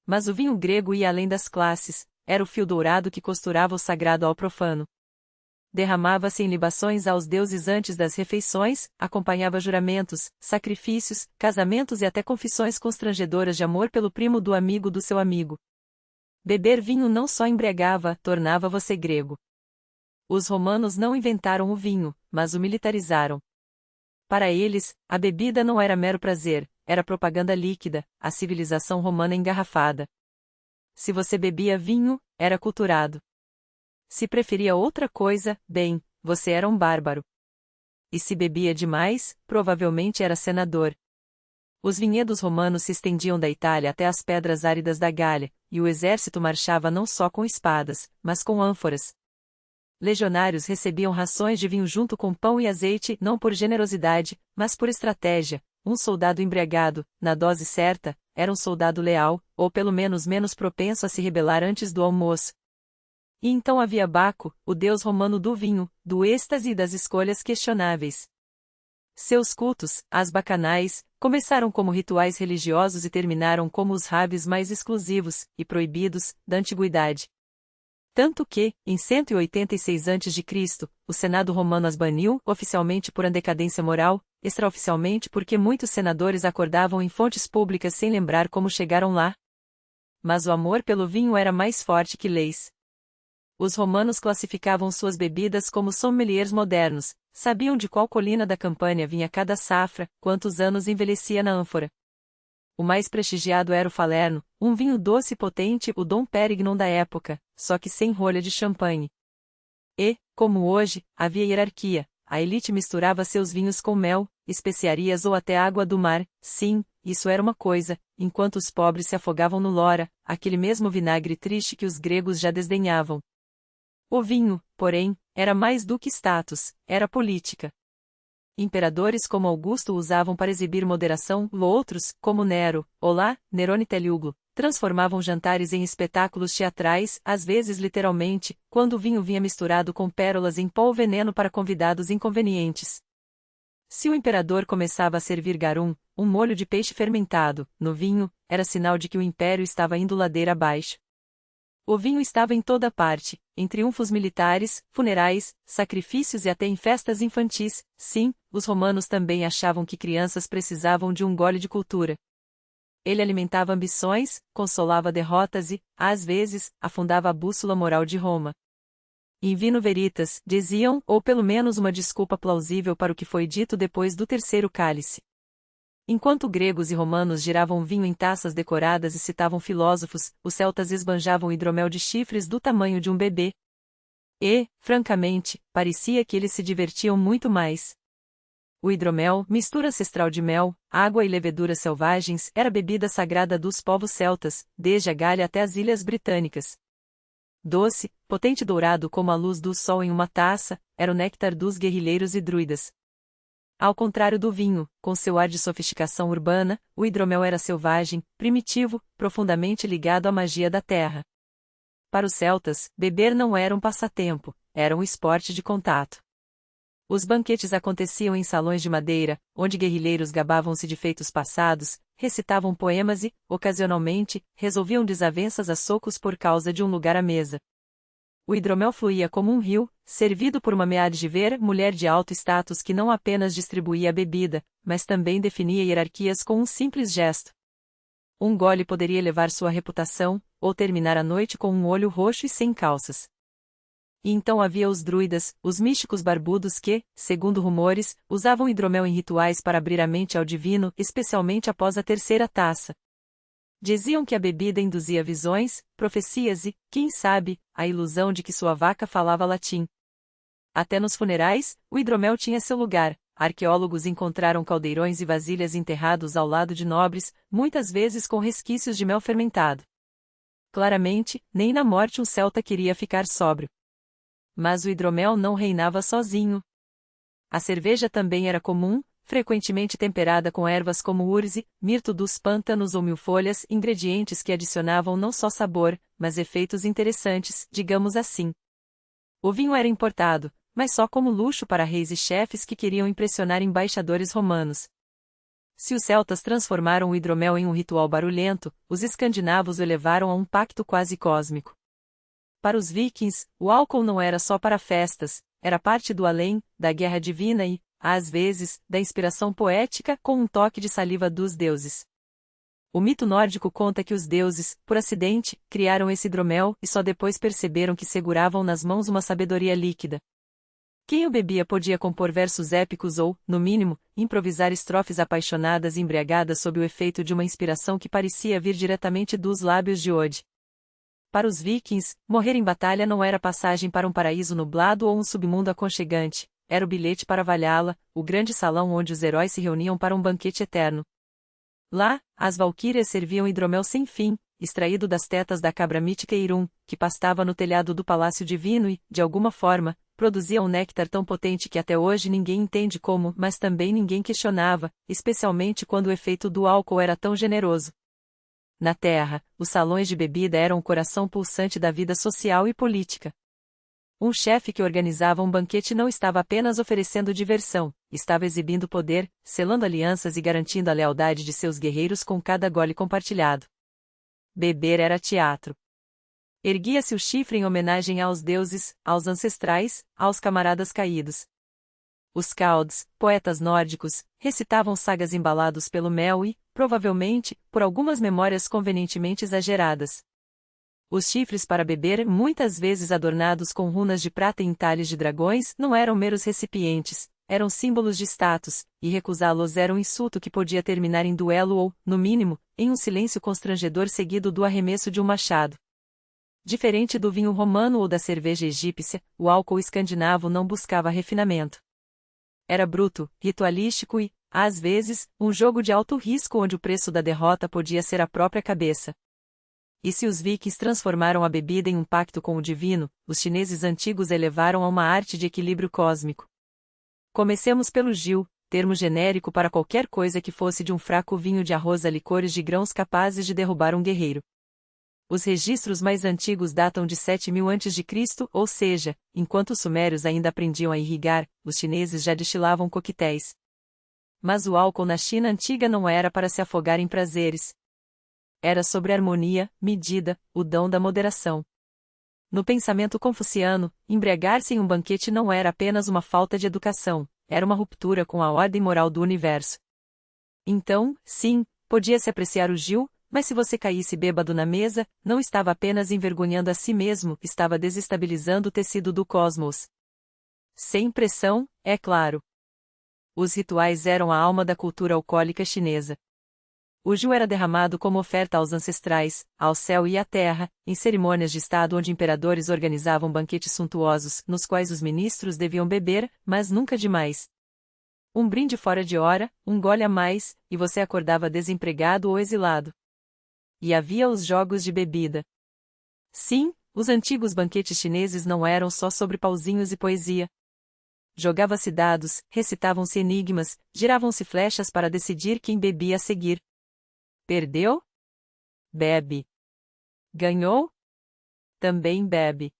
Mas o vinho grego ia além das classes, era o fio dourado que costurava o sagrado ao profano. Derramava-se em libações aos deuses antes das refeições, acompanhava juramentos, sacrifícios, casamentos e até confissões constrangedoras de amor pelo primo do amigo do seu amigo. Beber vinho não só embriagava, tornava você grego. Os romanos não inventaram o vinho, mas o militarizaram. Para eles, a bebida não era mero prazer, era propaganda líquida, a civilização romana engarrafada. Se você bebia vinho, era culturado. Se preferia outra coisa, bem, você era um bárbaro. E se bebia demais, provavelmente era senador. Os vinhedos romanos se estendiam da Itália até as pedras áridas da Gália, e o exército marchava não só com espadas, mas com ânforas. Legionários recebiam rações de vinho junto com pão e azeite não por generosidade, mas por estratégia. Um soldado embriagado, na dose certa, era um soldado leal, ou pelo menos menos propenso a se rebelar antes do almoço. E então havia Baco, o deus romano do vinho, do êxtase e das escolhas questionáveis. Seus cultos, as bacanais, começaram como rituais religiosos e terminaram como os raves mais exclusivos e proibidos da antiguidade. Tanto que, em 186 a.C., o Senado romano as baniu, oficialmente por decadência moral, extraoficialmente porque muitos senadores acordavam em fontes públicas sem lembrar como chegaram lá. Mas o amor pelo vinho era mais forte que leis. Os romanos classificavam suas bebidas como sommeliers modernos, sabiam de qual colina da Campânia vinha cada safra, quantos anos envelhecia na ânfora. O mais prestigiado era o Falerno, um vinho doce e potente, o Dom Pérignon da época, só que sem rolha de champanhe. E, como hoje, havia hierarquia, a elite misturava seus vinhos com mel, especiarias ou até água do mar, sim, isso era uma coisa, enquanto os pobres se afogavam no lora, aquele mesmo vinagre triste que os gregos já desdenhavam. O vinho, porém, era mais do que status, era política. Imperadores como Augusto o usavam para exibir moderação, outros, como Nero, Olá, Nerone Teliuglo, transformavam jantares em espetáculos teatrais, às vezes literalmente, quando o vinho vinha misturado com pérolas em pó ou veneno para convidados inconvenientes. Se o imperador começava a servir garum, um molho de peixe fermentado, no vinho, era sinal de que o império estava indo ladeira abaixo. O vinho estava em toda parte, em triunfos militares, funerais, sacrifícios e até em festas infantis. Sim, os romanos também achavam que crianças precisavam de um gole de cultura. Ele alimentava ambições, consolava derrotas e, às vezes, afundava a bússola moral de Roma. In vino veritas, diziam, ou pelo menos uma desculpa plausível para o que foi dito depois do terceiro cálice. Enquanto gregos e romanos giravam vinho em taças decoradas e citavam filósofos, os celtas esbanjavam hidromel de chifres do tamanho de um bebê. E, francamente, parecia que eles se divertiam muito mais. O hidromel, mistura ancestral de mel, água e leveduras selvagens, era a bebida sagrada dos povos celtas, desde a Gália até as Ilhas Britânicas. Doce, potente e dourado como a luz do sol em uma taça, era o néctar dos guerrilheiros e druidas. Ao contrário do vinho, com seu ar de sofisticação urbana, o hidromel era selvagem, primitivo, profundamente ligado à magia da terra. Para os celtas, beber não era um passatempo, era um esporte de contato. Os banquetes aconteciam em salões de madeira, onde guerrilheiros gabavam-se de feitos passados, recitavam poemas e, ocasionalmente, resolviam desavenças a socos por causa de um lugar à mesa. O hidromel fluía como um rio, servido por uma Meadjiver, mulher de alto status que não apenas distribuía a bebida, mas também definia hierarquias com um simples gesto. Um gole poderia elevar sua reputação, ou terminar a noite com um olho roxo e sem calças. E então havia os druidas, os místicos barbudos que, segundo rumores, usavam hidromel em rituais para abrir a mente ao divino, especialmente após a terceira taça. Diziam que a bebida induzia visões, profecias e, quem sabe, a ilusão de que sua vaca falava latim. Até nos funerais, o hidromel tinha seu lugar. Arqueólogos encontraram caldeirões e vasilhas enterrados ao lado de nobres, muitas vezes com resquícios de mel fermentado. Claramente, nem na morte um celta queria ficar sóbrio. Mas o hidromel não reinava sozinho. A cerveja também era comum, frequentemente temperada com ervas como urze, mirto dos pântanos ou mil-folhas, ingredientes que adicionavam não só sabor, mas efeitos interessantes, digamos assim. O vinho era importado, mas só como luxo para reis e chefes que queriam impressionar embaixadores romanos. Se os celtas transformaram o hidromel em um ritual barulhento, os escandinavos o elevaram a um pacto quase cósmico. Para os vikings, o álcool não era só para festas, era parte do além, da guerra divina e, às vezes, da inspiração poética com um toque de saliva dos deuses. O mito nórdico conta que os deuses, por acidente, criaram esse hidromel e só depois perceberam que seguravam nas mãos uma sabedoria líquida. Quem o bebia podia compor versos épicos ou, no mínimo, improvisar estrofes apaixonadas e embriagadas sob o efeito de uma inspiração que parecia vir diretamente dos lábios de Ode. Para os vikings, morrer em batalha não era passagem para um paraíso nublado ou um submundo aconchegante, era o bilhete para Valhalla, o grande salão onde os heróis se reuniam para um banquete eterno. Lá, as valquírias serviam hidromel sem fim, extraído das tetas da cabra mítica Irum, que pastava no telhado do palácio divino e, de alguma forma, produzia um néctar tão potente que até hoje ninguém entende como, mas também ninguém questionava, especialmente quando o efeito do álcool era tão generoso. Na Terra, os salões de bebida eram o coração pulsante da vida social e política. Um chefe que organizava um banquete não estava apenas oferecendo diversão, estava exibindo poder, selando alianças e garantindo a lealdade de seus guerreiros com cada gole compartilhado. Beber era teatro. Erguia-se o chifre em homenagem aos deuses, aos ancestrais, aos camaradas caídos. Os Skalds, poetas nórdicos, recitavam sagas embalados pelo mel e, provavelmente, por algumas memórias convenientemente exageradas. Os chifres para beber, muitas vezes adornados com runas de prata e entalhes de dragões, não eram meros recipientes, eram símbolos de status, e recusá-los era um insulto que podia terminar em duelo ou, no mínimo, em um silêncio constrangedor seguido do arremesso de um machado. Diferente do vinho romano ou da cerveja egípcia, o álcool escandinavo não buscava refinamento. Era bruto, ritualístico e, às vezes, um jogo de alto risco onde o preço da derrota podia ser a própria cabeça. E se os vikings transformaram a bebida em um pacto com o divino, os chineses antigos elevaram a uma arte de equilíbrio cósmico. Comecemos pelo Gil, termo genérico para qualquer coisa que fosse de um fraco vinho de arroz a licores de grãos capazes de derrubar um guerreiro. Os registros mais antigos datam de 7000 a.C., ou seja, enquanto os sumérios ainda aprendiam a irrigar, os chineses já destilavam coquetéis. Mas o álcool na China antiga não era para se afogar em prazeres. Era sobre harmonia, medida, o dom da moderação. No pensamento confuciano, embriagar-se em um banquete não era apenas uma falta de educação, era uma ruptura com a ordem moral do universo. Então, sim, podia-se apreciar o Gil, mas se você caísse bêbado na mesa, não estava apenas envergonhando a si mesmo, estava desestabilizando o tecido do cosmos. Sem pressão, é claro. Os rituais eram a alma da cultura alcoólica chinesa. O Gil era derramado como oferta aos ancestrais, ao céu e à terra, em cerimônias de estado onde imperadores organizavam banquetes suntuosos, nos quais os ministros deviam beber, mas nunca demais. Um brinde fora de hora, um gole a mais, e você acordava desempregado ou exilado. E havia os jogos de bebida. Sim, os antigos banquetes chineses não eram só sobre pauzinhos e poesia. Jogava-se dados, recitavam-se enigmas, giravam-se flechas para decidir quem bebia a seguir. Perdeu? Bebe. Ganhou? Também bebe.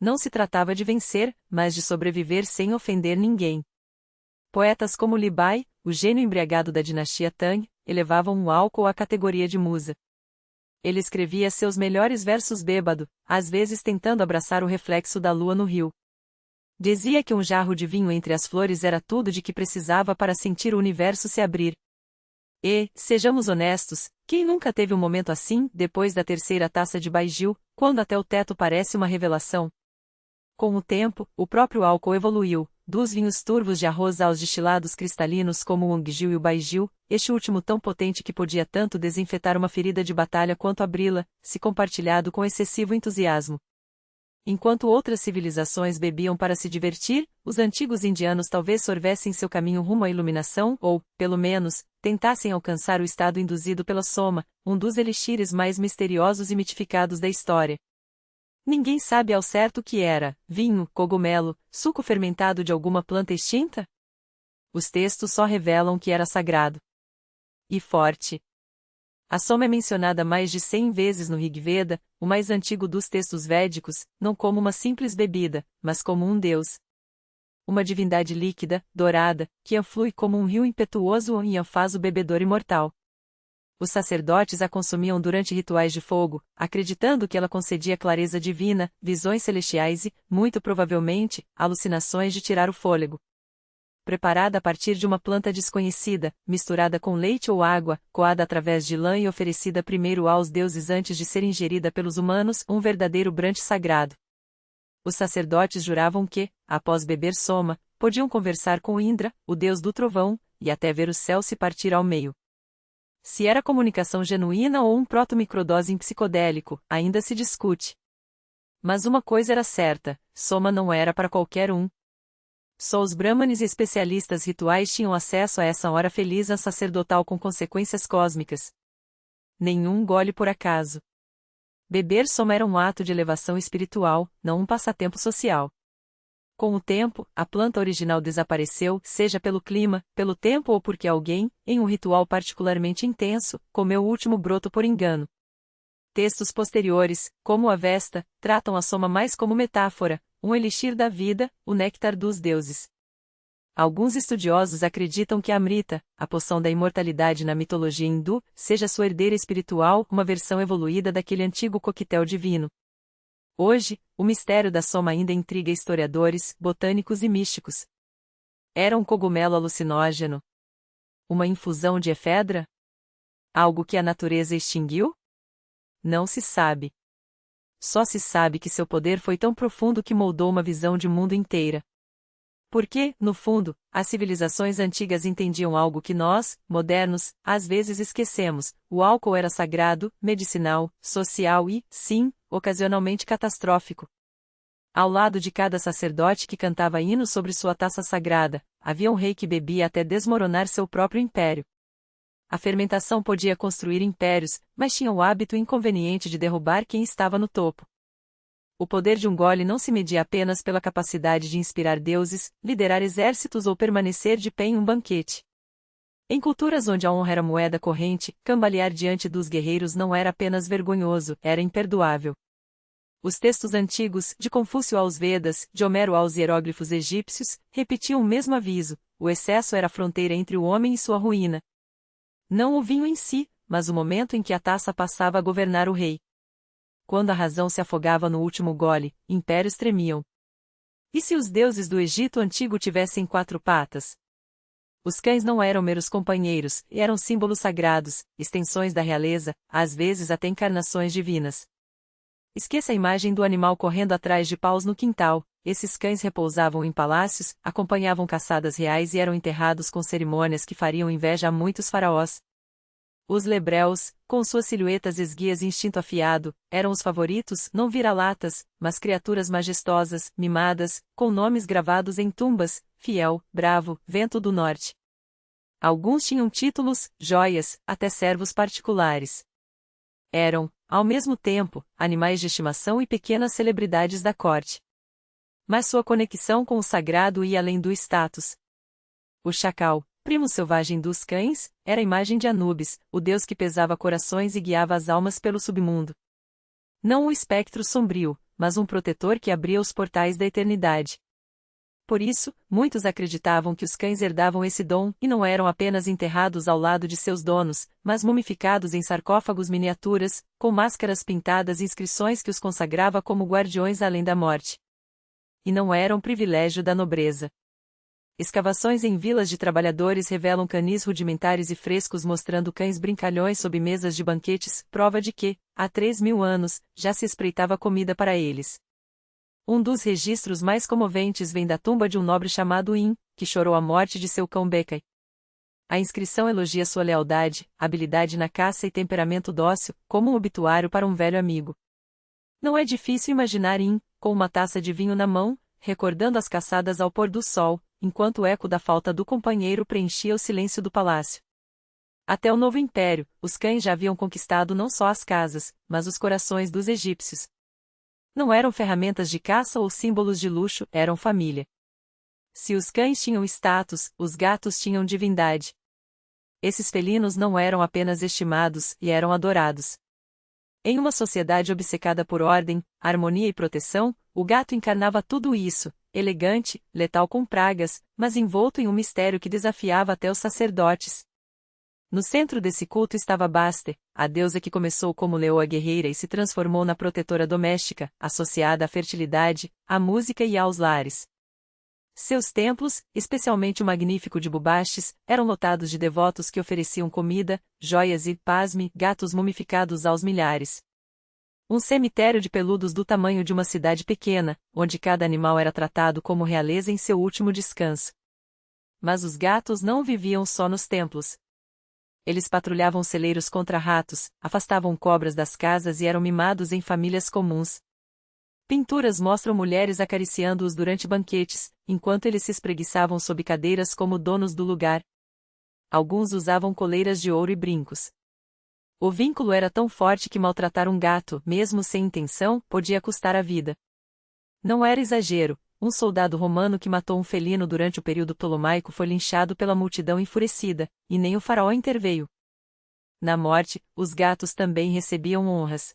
Não se tratava de vencer, mas de sobreviver sem ofender ninguém. Poetas como Li Bai, o gênio embriagado da dinastia Tang, elevavam o álcool à categoria de musa. Ele escrevia seus melhores versos bêbado, às vezes tentando abraçar o reflexo da lua no rio. Dizia que um jarro de vinho entre as flores era tudo de que precisava para sentir o universo se abrir. E, sejamos honestos, quem nunca teve um momento assim, depois da terceira taça de Baijiu, quando até o teto parece uma revelação? Com o tempo, o próprio álcool evoluiu, dos vinhos turvos de arroz aos destilados cristalinos como o Onggyu e o Baijiu, este último tão potente que podia tanto desinfetar uma ferida de batalha quanto abri-la, se compartilhado com excessivo entusiasmo. Enquanto outras civilizações bebiam para se divertir, os antigos indianos talvez sorvessem seu caminho rumo à iluminação ou, pelo menos, tentassem alcançar o estado induzido pela soma, um dos elixires mais misteriosos e mitificados da história. Ninguém sabe ao certo o que era: vinho, cogumelo, suco fermentado de alguma planta extinta? Os textos só revelam que era sagrado. E forte. A soma é mencionada mais de 100 vezes no Rig Veda, o mais antigo dos textos védicos, não como uma simples bebida, mas como um deus. Uma divindade líquida, dourada, que aflui como um rio impetuoso e faz o bebedor imortal. Os sacerdotes a consumiam durante rituais de fogo, acreditando que ela concedia clareza divina, visões celestiais e, muito provavelmente, alucinações de tirar o fôlego. Preparada a partir de uma planta desconhecida, misturada com leite ou água, coada através de lã e oferecida primeiro aos deuses antes de ser ingerida pelos humanos, um verdadeiro brunch sagrado. Os sacerdotes juravam que, após beber soma, podiam conversar com Indra, o deus do trovão, e até ver o céu se partir ao meio. Se era comunicação genuína ou um proto-microdosing psicodélico, ainda se discute. Mas uma coisa era certa: soma não era para qualquer um. Só os brahmanes e especialistas rituais tinham acesso a essa hora feliz sacerdotal com consequências cósmicas. Nenhum gole por acaso. Beber soma era um ato de elevação espiritual, não um passatempo social. Com o tempo, a planta original desapareceu, seja pelo clima, pelo tempo ou porque alguém, em um ritual particularmente intenso, comeu o último broto por engano. Textos posteriores, como o Avesta, tratam a soma mais como metáfora, um elixir da vida, o néctar dos deuses. Alguns estudiosos acreditam que a Amrita, a poção da imortalidade na mitologia hindu, seja sua herdeira espiritual, uma versão evoluída daquele antigo coquetel divino. Hoje, o mistério da soma ainda intriga historiadores, botânicos e místicos. Era um cogumelo alucinógeno? Uma infusão de efedra? Algo que a natureza extinguiu? Não se sabe. Só se sabe que seu poder foi tão profundo que moldou uma visão de mundo inteira. Porque, no fundo, as civilizações antigas entendiam algo que nós, modernos, às vezes esquecemos: o álcool era sagrado, medicinal, social e, sim, ocasionalmente catastrófico. Ao lado de cada sacerdote que cantava hinos sobre sua taça sagrada, havia um rei que bebia até desmoronar seu próprio império. A fermentação podia construir impérios, mas tinha o hábito inconveniente de derrubar quem estava no topo. O poder de um gole não se media apenas pela capacidade de inspirar deuses, liderar exércitos ou permanecer de pé em um banquete. Em culturas onde a honra era moeda corrente, cambalear diante dos guerreiros não era apenas vergonhoso, era imperdoável. Os textos antigos, de Confúcio aos Vedas, de Homero aos hieróglifos egípcios, repetiam o mesmo aviso: o excesso era a fronteira entre o homem e sua ruína. Não o vinho em si, mas o momento em que a taça passava a governar o rei. Quando a razão se afogava no último gole, impérios tremiam. E se os deuses do Egito antigo tivessem 4 patas? Os cães não eram meros companheiros, eram símbolos sagrados, extensões da realeza, às vezes até encarnações divinas. Esqueça a imagem do animal correndo atrás de paus no quintal. Esses cães repousavam em palácios, acompanhavam caçadas reais e eram enterrados com cerimônias que fariam inveja a muitos faraós. Os lebreus, com suas silhuetas esguias e instinto afiado, eram os favoritos, não vira-latas, mas criaturas majestosas, mimadas, com nomes gravados em tumbas: Fiel, Bravo, Vento do Norte. Alguns tinham títulos, joias, até servos particulares. Eram, ao mesmo tempo, animais de estimação e pequenas celebridades da corte. Mas sua conexão com o sagrado ia além do status. O chacal, primo selvagem dos cães, era a imagem de Anubis, o deus que pesava corações e guiava as almas pelo submundo. Não um espectro sombrio, mas um protetor que abria os portais da eternidade. Por isso, muitos acreditavam que os cães herdavam esse dom e não eram apenas enterrados ao lado de seus donos, mas mumificados em sarcófagos miniaturas, com máscaras pintadas e inscrições que os consagrava como guardiões além da morte. E não era um privilégio da nobreza. Escavações em vilas de trabalhadores revelam canis rudimentares e frescos mostrando cães brincalhões sob mesas de banquetes, prova de que, há 3.000 anos, já se espreitava comida para eles. Um dos registros mais comoventes vem da tumba de um nobre chamado In, que chorou a morte de seu cão Becai. A inscrição elogia sua lealdade, habilidade na caça e temperamento dócil, como um obituário para um velho amigo. Não é difícil imaginar In, com uma taça de vinho na mão, recordando as caçadas ao pôr do sol, enquanto o eco da falta do companheiro preenchia o silêncio do palácio. Até o Novo Império, os cães já haviam conquistado não só as casas, mas os corações dos egípcios. Não eram ferramentas de caça ou símbolos de luxo, eram família. Se os cães tinham status, os gatos tinham divindade. Esses felinos não eram apenas estimados, e eram adorados. Em uma sociedade obcecada por ordem, harmonia e proteção, o gato encarnava tudo isso, elegante, letal com pragas, mas envolto em um mistério que desafiava até os sacerdotes. No centro desse culto estava Baste, a deusa que começou como leoa guerreira e se transformou na protetora doméstica, associada à fertilidade, à música e aos lares. Seus templos, especialmente o magnífico de Bubastis, eram lotados de devotos que ofereciam comida, joias e, pasme, gatos mumificados aos milhares. Um cemitério de peludos do tamanho de uma cidade pequena, onde cada animal era tratado como realeza em seu último descanso. Mas os gatos não viviam só nos templos. Eles patrulhavam celeiros contra ratos, afastavam cobras das casas e eram mimados em famílias comuns. Pinturas mostram mulheres acariciando-os durante banquetes, enquanto eles se espreguiçavam sob cadeiras como donos do lugar. Alguns usavam coleiras de ouro e brincos. O vínculo era tão forte que maltratar um gato, mesmo sem intenção, podia custar a vida. Não era exagero, um soldado romano que matou um felino durante o período ptolomaico foi linchado pela multidão enfurecida, e nem o faraó interveio. Na morte, os gatos também recebiam honras.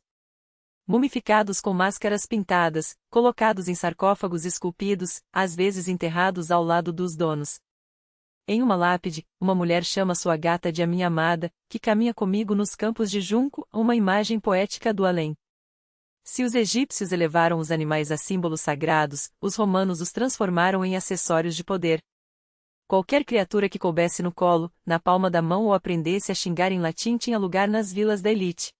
Mumificados com máscaras pintadas, colocados em sarcófagos esculpidos, às vezes enterrados ao lado dos donos. Em uma lápide, uma mulher chama sua gata de a minha amada, que caminha comigo nos campos de junco, uma imagem poética do além. Se os egípcios elevaram os animais a símbolos sagrados, os romanos os transformaram em acessórios de poder. Qualquer criatura que coubesse no colo, na palma da mão ou aprendesse a xingar em latim tinha lugar nas vilas da elite.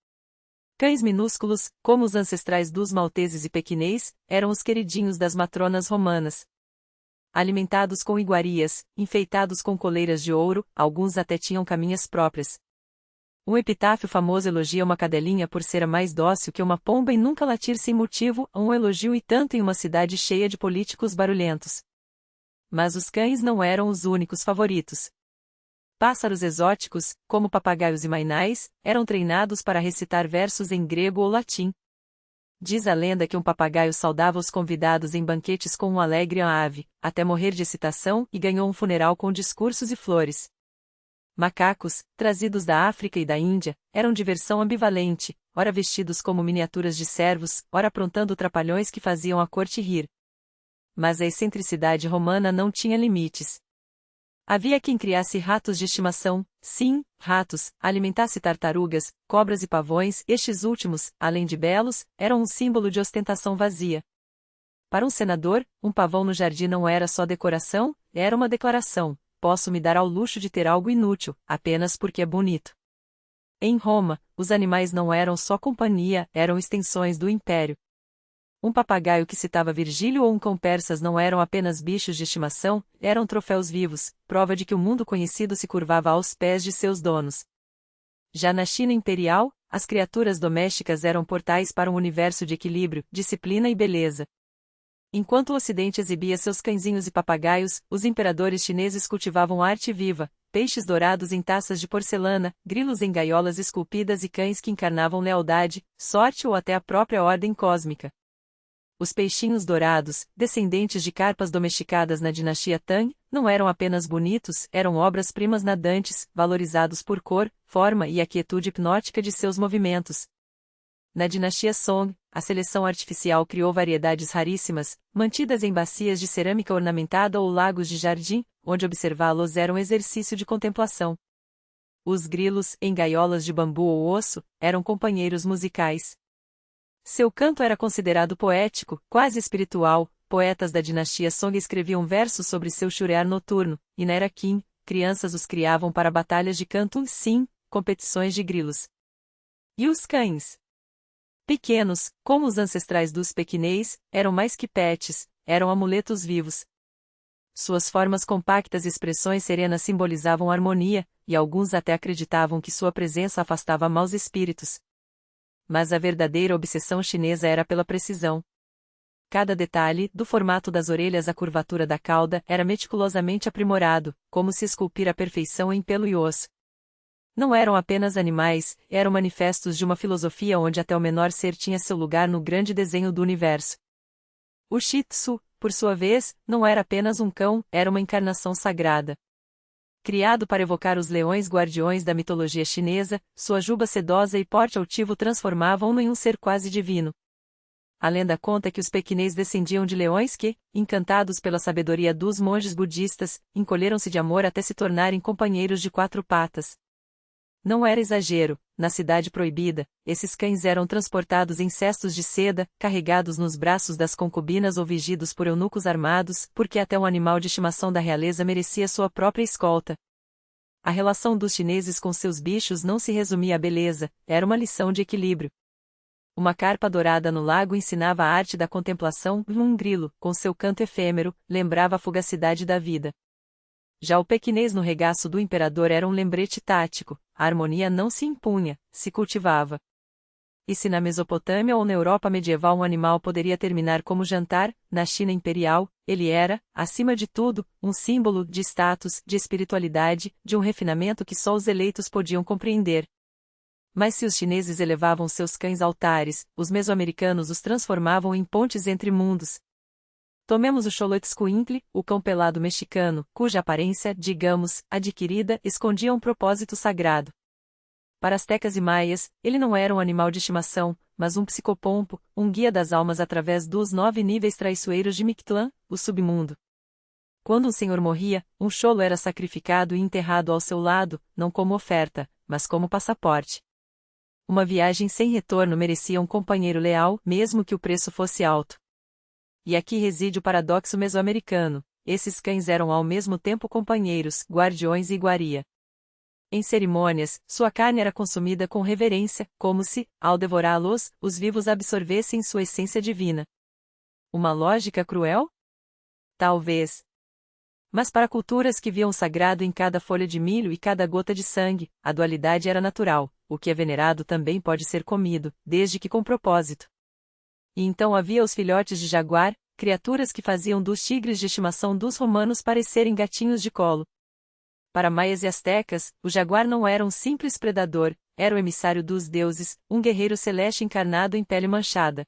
Cães minúsculos, como os ancestrais dos malteses e pequinês, eram os queridinhos das matronas romanas. Alimentados com iguarias, enfeitados com coleiras de ouro, alguns até tinham caminhas próprias. Um epitáfio famoso elogia uma cadelinha por ser a mais dócil que uma pomba e nunca latir sem motivo, um elogio e tanto em uma cidade cheia de políticos barulhentos. Mas os cães não eram os únicos favoritos. Pássaros exóticos, como papagaios e mainais, eram treinados para recitar versos em grego ou latim. Diz a lenda que um papagaio saudava os convidados em banquetes com um alegre ave, até morrer de excitação, e ganhou um funeral com discursos e flores. Macacos, trazidos da África e da Índia, eram diversão ambivalente, ora vestidos como miniaturas de servos, ora aprontando trapalhões que faziam a corte rir. Mas a excentricidade romana não tinha limites. Havia quem criasse ratos de estimação, sim, ratos, alimentasse tartarugas, cobras e pavões, estes últimos, além de belos, eram um símbolo de ostentação vazia. Para um senador, um pavão no jardim não era só decoração, era uma declaração: posso me dar ao luxo de ter algo inútil, apenas porque é bonito. Em Roma, os animais não eram só companhia, eram extensões do império. Um papagaio que citava Virgílio ou um cão persas não eram apenas bichos de estimação, eram troféus vivos, prova de que o mundo conhecido se curvava aos pés de seus donos. Já na China imperial, as criaturas domésticas eram portais para um universo de equilíbrio, disciplina e beleza. Enquanto o Ocidente exibia seus cãezinhos e papagaios, os imperadores chineses cultivavam arte viva, peixes dourados em taças de porcelana, grilos em gaiolas esculpidas e cães que encarnavam lealdade, sorte ou até a própria ordem cósmica. Os peixinhos dourados, descendentes de carpas domesticadas na dinastia Tang, não eram apenas bonitos, eram obras-primas nadantes, valorizados por cor, forma e a quietude hipnótica de seus movimentos. Na dinastia Song, a seleção artificial criou variedades raríssimas, mantidas em bacias de cerâmica ornamentada ou lagos de jardim, onde observá-los era um exercício de contemplação. Os grilos, em gaiolas de bambu ou osso, eram companheiros musicais. Seu canto era considerado poético, quase espiritual. Poetas da dinastia Song escreviam versos sobre seu churear noturno, e na era Qin, crianças os criavam para batalhas de canto, sim, competições de grilos. E os cães? Pequenos, como os ancestrais dos pequinês, eram mais que pets, eram amuletos vivos. Suas formas compactas e expressões serenas simbolizavam harmonia, e alguns até acreditavam que sua presença afastava maus espíritos. Mas a verdadeira obsessão chinesa era pela precisão. Cada detalhe, do formato das orelhas à curvatura da cauda, era meticulosamente aprimorado, como se esculpir a perfeição em pelo e osso. Não eram apenas animais, eram manifestos de uma filosofia onde até o menor ser tinha seu lugar no grande desenho do universo. O Shih Tzu, por sua vez, não era apenas um cão, era uma encarnação sagrada. Criado para evocar os leões guardiões da mitologia chinesa, sua juba sedosa e porte altivo transformavam-no em um ser quase divino. A lenda conta que os pequinês descendiam de leões que, encantados pela sabedoria dos monges budistas, encolheram-se de amor até se tornarem companheiros de quatro patas. Não era exagero, na Cidade Proibida, esses cães eram transportados em cestos de seda, carregados nos braços das concubinas ou vigidos por eunucos armados, porque até um animal de estimação da realeza merecia sua própria escolta. A relação dos chineses com seus bichos não se resumia à beleza, era uma lição de equilíbrio. Uma carpa dourada no lago ensinava a arte da contemplação, um grilo, com seu canto efêmero, lembrava a fugacidade da vida. Já o pequinês no regaço do imperador era um lembrete tático, a harmonia não se impunha, se cultivava. E se na Mesopotâmia ou na Europa medieval um animal poderia terminar como jantar, na China imperial, ele era, acima de tudo, um símbolo de status, de espiritualidade, de um refinamento que só os eleitos podiam compreender. Mas se os chineses elevavam seus cães a altares, os mesoamericanos os transformavam em pontes entre mundos. Tomemos o Xoloitzcuintli, o cão pelado mexicano, cuja aparência, digamos, adquirida, escondia um propósito sagrado. Para astecas e maias, ele não era um animal de estimação, mas um psicopompo, um guia das almas através dos 9 níveis traiçoeiros de Mictlán, o submundo. Quando um senhor morria, um cholo era sacrificado e enterrado ao seu lado, não como oferta, mas como passaporte. Uma viagem sem retorno merecia um companheiro leal, mesmo que o preço fosse alto. E aqui reside o paradoxo mesoamericano: esses cães eram ao mesmo tempo companheiros, guardiões e iguaria. Em cerimônias, sua carne era consumida com reverência, como se, ao devorá-los, os vivos absorvessem sua essência divina. Uma lógica cruel? Talvez. Mas para culturas que viam o sagrado em cada folha de milho e cada gota de sangue, a dualidade era natural: o que é venerado também pode ser comido, desde que com propósito. E então havia os filhotes de jaguar, criaturas que faziam dos tigres de estimação dos romanos parecerem gatinhos de colo. Para maias e astecas, o jaguar não era um simples predador, era o emissário dos deuses, um guerreiro celeste encarnado em pele manchada.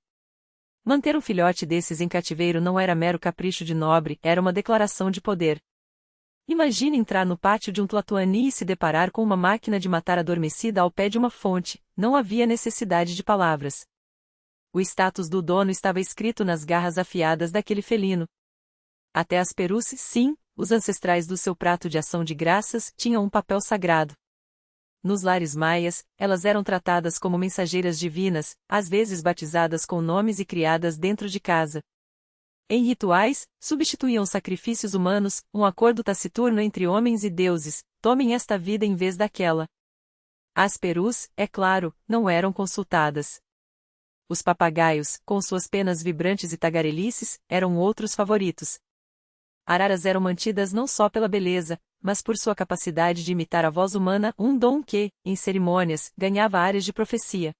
Manter um filhote desses em cativeiro não era mero capricho de nobre, era uma declaração de poder. Imagine entrar no pátio de um Tlatoani e se deparar com uma máquina de matar adormecida ao pé de uma fonte, não havia necessidade de palavras. O status do dono estava escrito nas garras afiadas daquele felino. Até as perus, sim, os ancestrais do seu prato de ação de graças, tinham um papel sagrado. Nos lares maias, elas eram tratadas como mensageiras divinas, às vezes batizadas com nomes e criadas dentro de casa. Em rituais, substituíam sacrifícios humanos, um acordo taciturno entre homens e deuses: tomem esta vida em vez daquela. As perus, é claro, não eram consultadas. Os papagaios, com suas penas vibrantes e tagarelices, eram outros favoritos. Araras eram mantidas não só pela beleza, mas por sua capacidade de imitar a voz humana, um dom que, em cerimônias, ganhava áreas de profecia.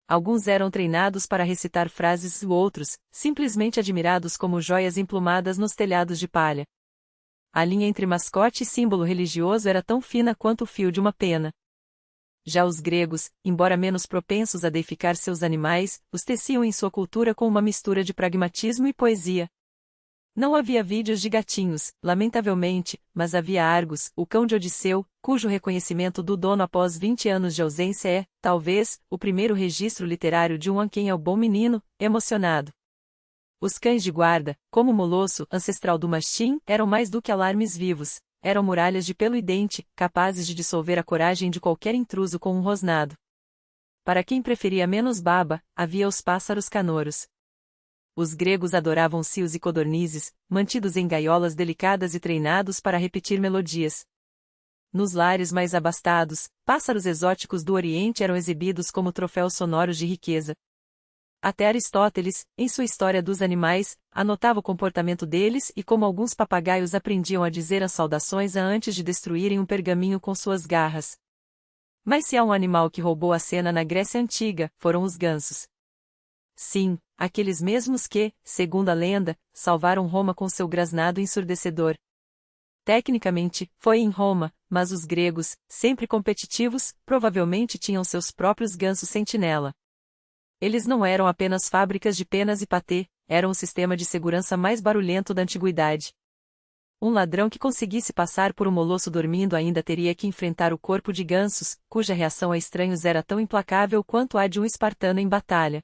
Alguns eram treinados para recitar frases e outros, simplesmente admirados como joias emplumadas nos telhados de palha. A linha entre mascote e símbolo religioso era tão fina quanto o fio de uma pena. Já os gregos, embora menos propensos a deificar seus animais, os teciam em sua cultura com uma mistura de pragmatismo e poesia. Não havia vídeos de gatinhos, lamentavelmente, mas havia Argos, o cão de Odisseu, cujo reconhecimento do dono após 20 anos de ausência é, talvez, o primeiro registro literário de um a quem é o bom menino, emocionado. Os cães de guarda, como o molosso, ancestral do mastim, eram mais do que alarmes vivos, eram muralhas de pelo e dente, capazes de dissolver a coragem de qualquer intruso com um rosnado. Para quem preferia menos baba, havia os pássaros canoros. Os gregos adoravam cios e codornizes, mantidos em gaiolas delicadas e treinados para repetir melodias. Nos lares mais abastados, pássaros exóticos do Oriente eram exibidos como troféus sonoros de riqueza. Até Aristóteles, em sua História dos Animais, anotava o comportamento deles e como alguns papagaios aprendiam a dizer as saudações antes de destruírem um pergaminho com suas garras. Mas se há um animal que roubou a cena na Grécia Antiga, foram os gansos. Sim, aqueles mesmos que, segundo a lenda, salvaram Roma com seu grasnado ensurdecedor. Tecnicamente, foi em Roma, mas os gregos, sempre competitivos, provavelmente tinham seus próprios gansos sentinela. Eles não eram apenas fábricas de penas e patê, eram o sistema de segurança mais barulhento da antiguidade. Um ladrão que conseguisse passar por um molosso dormindo ainda teria que enfrentar o corpo de gansos, cuja reação a estranhos era tão implacável quanto a de um espartano em batalha.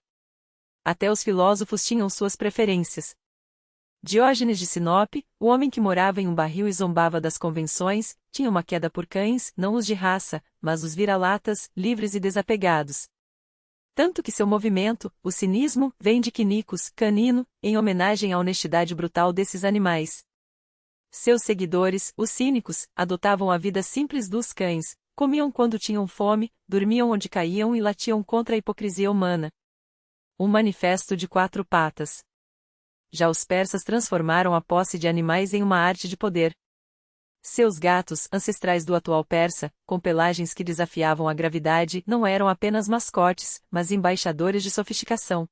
Até os filósofos tinham suas preferências. Diógenes de Sinope, o homem que morava em um barril e zombava das convenções, tinha uma queda por cães, não os de raça, mas os vira-latas, livres e desapegados. Tanto que seu movimento, o cinismo, vem de quinicus, canino, em homenagem à honestidade brutal desses animais. Seus seguidores, os cínicos, adotavam a vida simples dos cães, comiam quando tinham fome, dormiam onde caíam e latiam contra a hipocrisia humana. Um manifesto de 4 patas. Já os persas transformaram a posse de animais em uma arte de poder. Seus gatos, ancestrais do atual persa, com pelagens que desafiavam a gravidade, não eram apenas mascotes, mas embaixadores de sofisticação.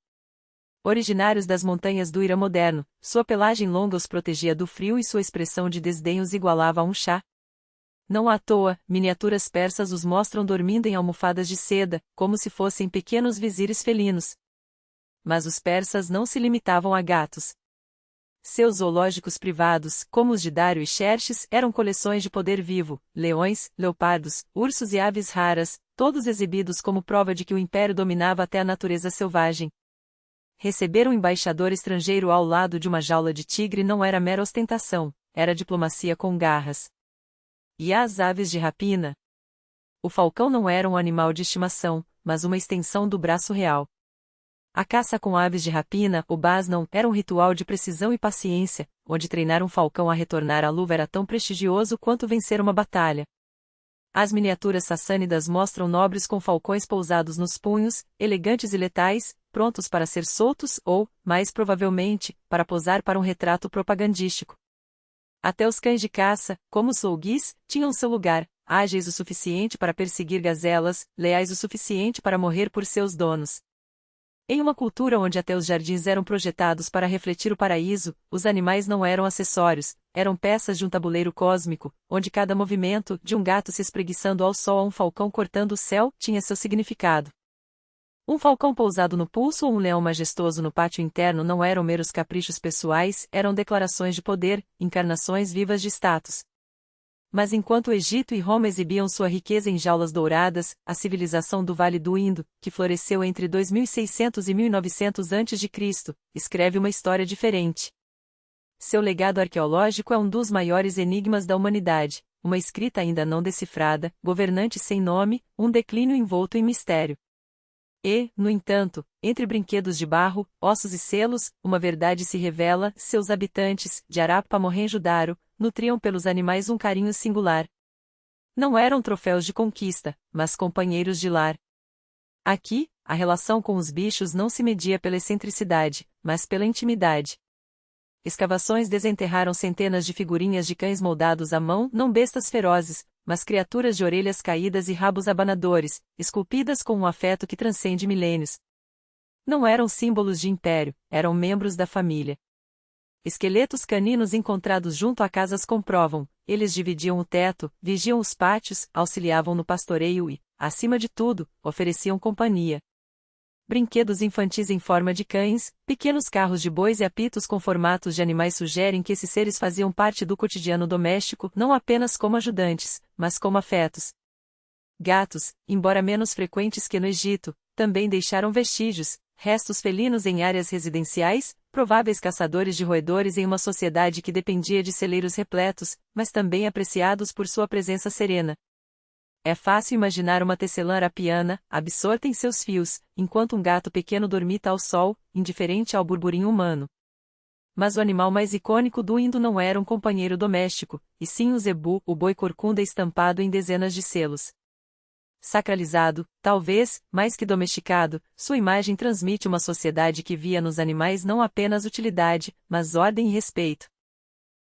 Originários das montanhas do Irã moderno, sua pelagem longa os protegia do frio e sua expressão de desdém os igualava a um chá. Não à toa, miniaturas persas os mostram dormindo em almofadas de seda, como se fossem pequenos vizires felinos. Mas os persas não se limitavam a gatos. Seus zoológicos privados, como os de Dário e Xerxes, eram coleções de poder vivo, leões, leopardos, ursos e aves raras, todos exibidos como prova de que o império dominava até a natureza selvagem. Receber um embaixador estrangeiro ao lado de uma jaula de tigre não era mera ostentação, era diplomacia com garras. E as aves de rapina? O falcão não era um animal de estimação, mas uma extensão do braço real. A caça com aves de rapina, o basnão, era um ritual de precisão e paciência, onde treinar um falcão a retornar à luva era tão prestigioso quanto vencer uma batalha. As miniaturas sassânidas mostram nobres com falcões pousados nos punhos, elegantes e letais, prontos para ser soltos ou, mais provavelmente, para posar para um retrato propagandístico. Até os cães de caça, como os sougis, tinham seu lugar, ágeis o suficiente para perseguir gazelas, leais o suficiente para morrer por seus donos. Em uma cultura onde até os jardins eram projetados para refletir o paraíso, os animais não eram acessórios, eram peças de um tabuleiro cósmico, onde cada movimento, de um gato se espreguiçando ao sol a um falcão cortando o céu, tinha seu significado. Um falcão pousado no pulso ou um leão majestoso no pátio interno não eram meros caprichos pessoais, eram declarações de poder, encarnações vivas de status. Mas enquanto o Egito e Roma exibiam sua riqueza em jaulas douradas, a civilização do Vale do Indo, que floresceu entre 2600 e 1900 a.C., escreve uma história diferente. Seu legado arqueológico é um dos maiores enigmas da humanidade, uma escrita ainda não decifrada, governantes sem nome, um declínio envolto em mistério. E, no entanto, entre brinquedos de barro, ossos e selos, uma verdade se revela: seus habitantes, de Harappa a Mohenjo-Daro, nutriam pelos animais um carinho singular. Não eram troféus de conquista, mas companheiros de lar. Aqui, a relação com os bichos não se media pela excentricidade, mas pela intimidade. Escavações desenterraram centenas de figurinhas de cães moldados à mão, não bestas ferozes, mas criaturas de orelhas caídas e rabos abanadores, esculpidas com um afeto que transcende milênios. Não eram símbolos de império, eram membros da família. Esqueletos caninos encontrados junto a casas comprovam: eles dividiam o teto, vigiam os pátios, auxiliavam no pastoreio e, acima de tudo, ofereciam companhia. Brinquedos infantis em forma de cães, pequenos carros de bois e apitos com formatos de animais sugerem que esses seres faziam parte do cotidiano doméstico, não apenas como ajudantes, mas como afetos. Gatos, embora menos frequentes que no Egito, também deixaram vestígios, restos felinos em áreas residenciais, prováveis caçadores de roedores em uma sociedade que dependia de celeiros repletos, mas também apreciados por sua presença serena. É fácil imaginar uma tecelã arapiana, absorta em seus fios, enquanto um gato pequeno dormita ao sol, indiferente ao burburinho humano. Mas o animal mais icônico do Indo não era um companheiro doméstico, e sim o zebu, o boi corcunda estampado em dezenas de selos. Sacralizado, talvez, mais que domesticado, sua imagem transmite uma sociedade que via nos animais não apenas utilidade, mas ordem e respeito.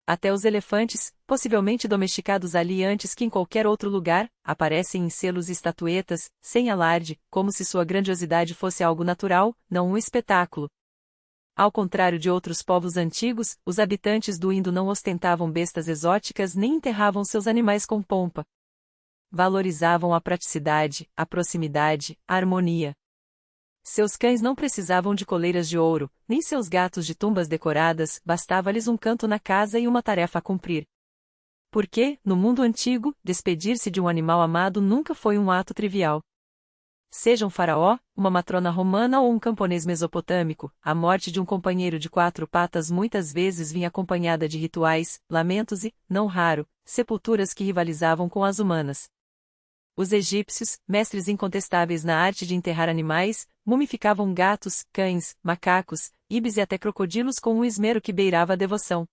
Até os elefantes, possivelmente domesticados ali antes que em qualquer outro lugar, aparecem em selos e estatuetas, sem alarde, como se sua grandiosidade fosse algo natural, não um espetáculo. Ao contrário de outros povos antigos, os habitantes do Indo não ostentavam bestas exóticas nem enterravam seus animais com pompa. Valorizavam a praticidade, a proximidade, a harmonia. Seus cães não precisavam de coleiras de ouro, nem seus gatos de tumbas decoradas, bastava-lhes um canto na casa e uma tarefa a cumprir. Porque, no mundo antigo, despedir-se de um animal amado nunca foi um ato trivial. Seja um faraó, uma matrona romana ou um camponês mesopotâmico, a morte de um companheiro de quatro patas muitas vezes vinha acompanhada de rituais, lamentos e, não raro, sepulturas que rivalizavam com as humanas. Os egípcios, mestres incontestáveis na arte de enterrar animais, mumificavam gatos, cães, macacos, ibis e até crocodilos com um esmero que beirava a devoção.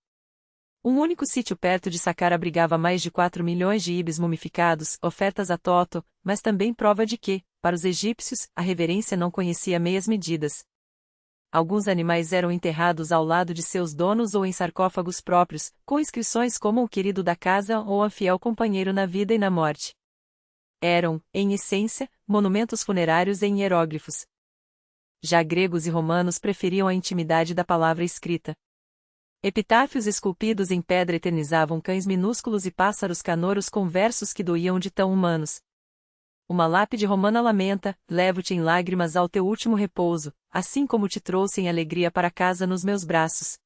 Um único sítio perto de Saqqara abrigava mais de 4 milhões de ibis mumificados, ofertas a Toto, mas também prova de que, para os egípcios, a reverência não conhecia meias medidas. Alguns animais eram enterrados ao lado de seus donos ou em sarcófagos próprios, com inscrições como o querido da casa ou a fiel companheiro na vida e na morte. Eram, em essência, monumentos funerários em hieróglifos. Já gregos e romanos preferiam a intimidade da palavra escrita. Epitáfios esculpidos em pedra eternizavam cães minúsculos e pássaros canoros com versos que doíam de tão humanos. Uma lápide romana lamenta: levo-te em lágrimas ao teu último repouso, assim como te trouxe em alegria para casa nos meus braços.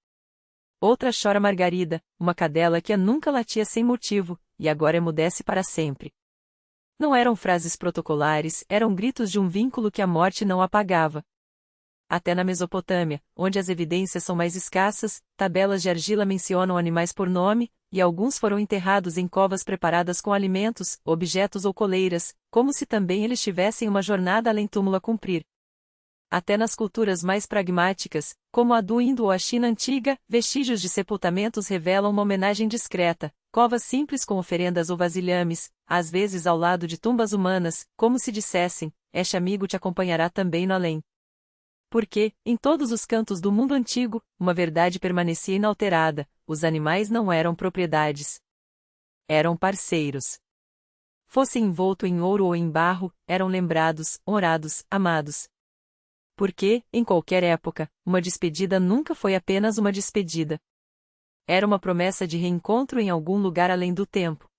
Outra chora Margarida, uma cadela que nunca latia sem motivo, e agora emudece para sempre. Não eram frases protocolares, eram gritos de um vínculo que a morte não apagava. Até na Mesopotâmia, onde as evidências são mais escassas, tabelas de argila mencionam animais por nome, e alguns foram enterrados em covas preparadas com alimentos, objetos ou coleiras, como se também eles tivessem uma jornada além túmulo a cumprir. Até nas culturas mais pragmáticas, como a do Indo ou a China antiga, vestígios de sepultamentos revelam uma homenagem discreta, covas simples com oferendas ou vasilhames, às vezes ao lado de tumbas humanas, como se dissessem: este amigo te acompanhará também no além. Porque, em todos os cantos do mundo antigo, uma verdade permanecia inalterada: os animais não eram propriedades. Eram parceiros. Fosse envolto em ouro ou em barro, eram lembrados, honrados, amados. Porque, em qualquer época, uma despedida nunca foi apenas uma despedida. Era uma promessa de reencontro em algum lugar além do tempo.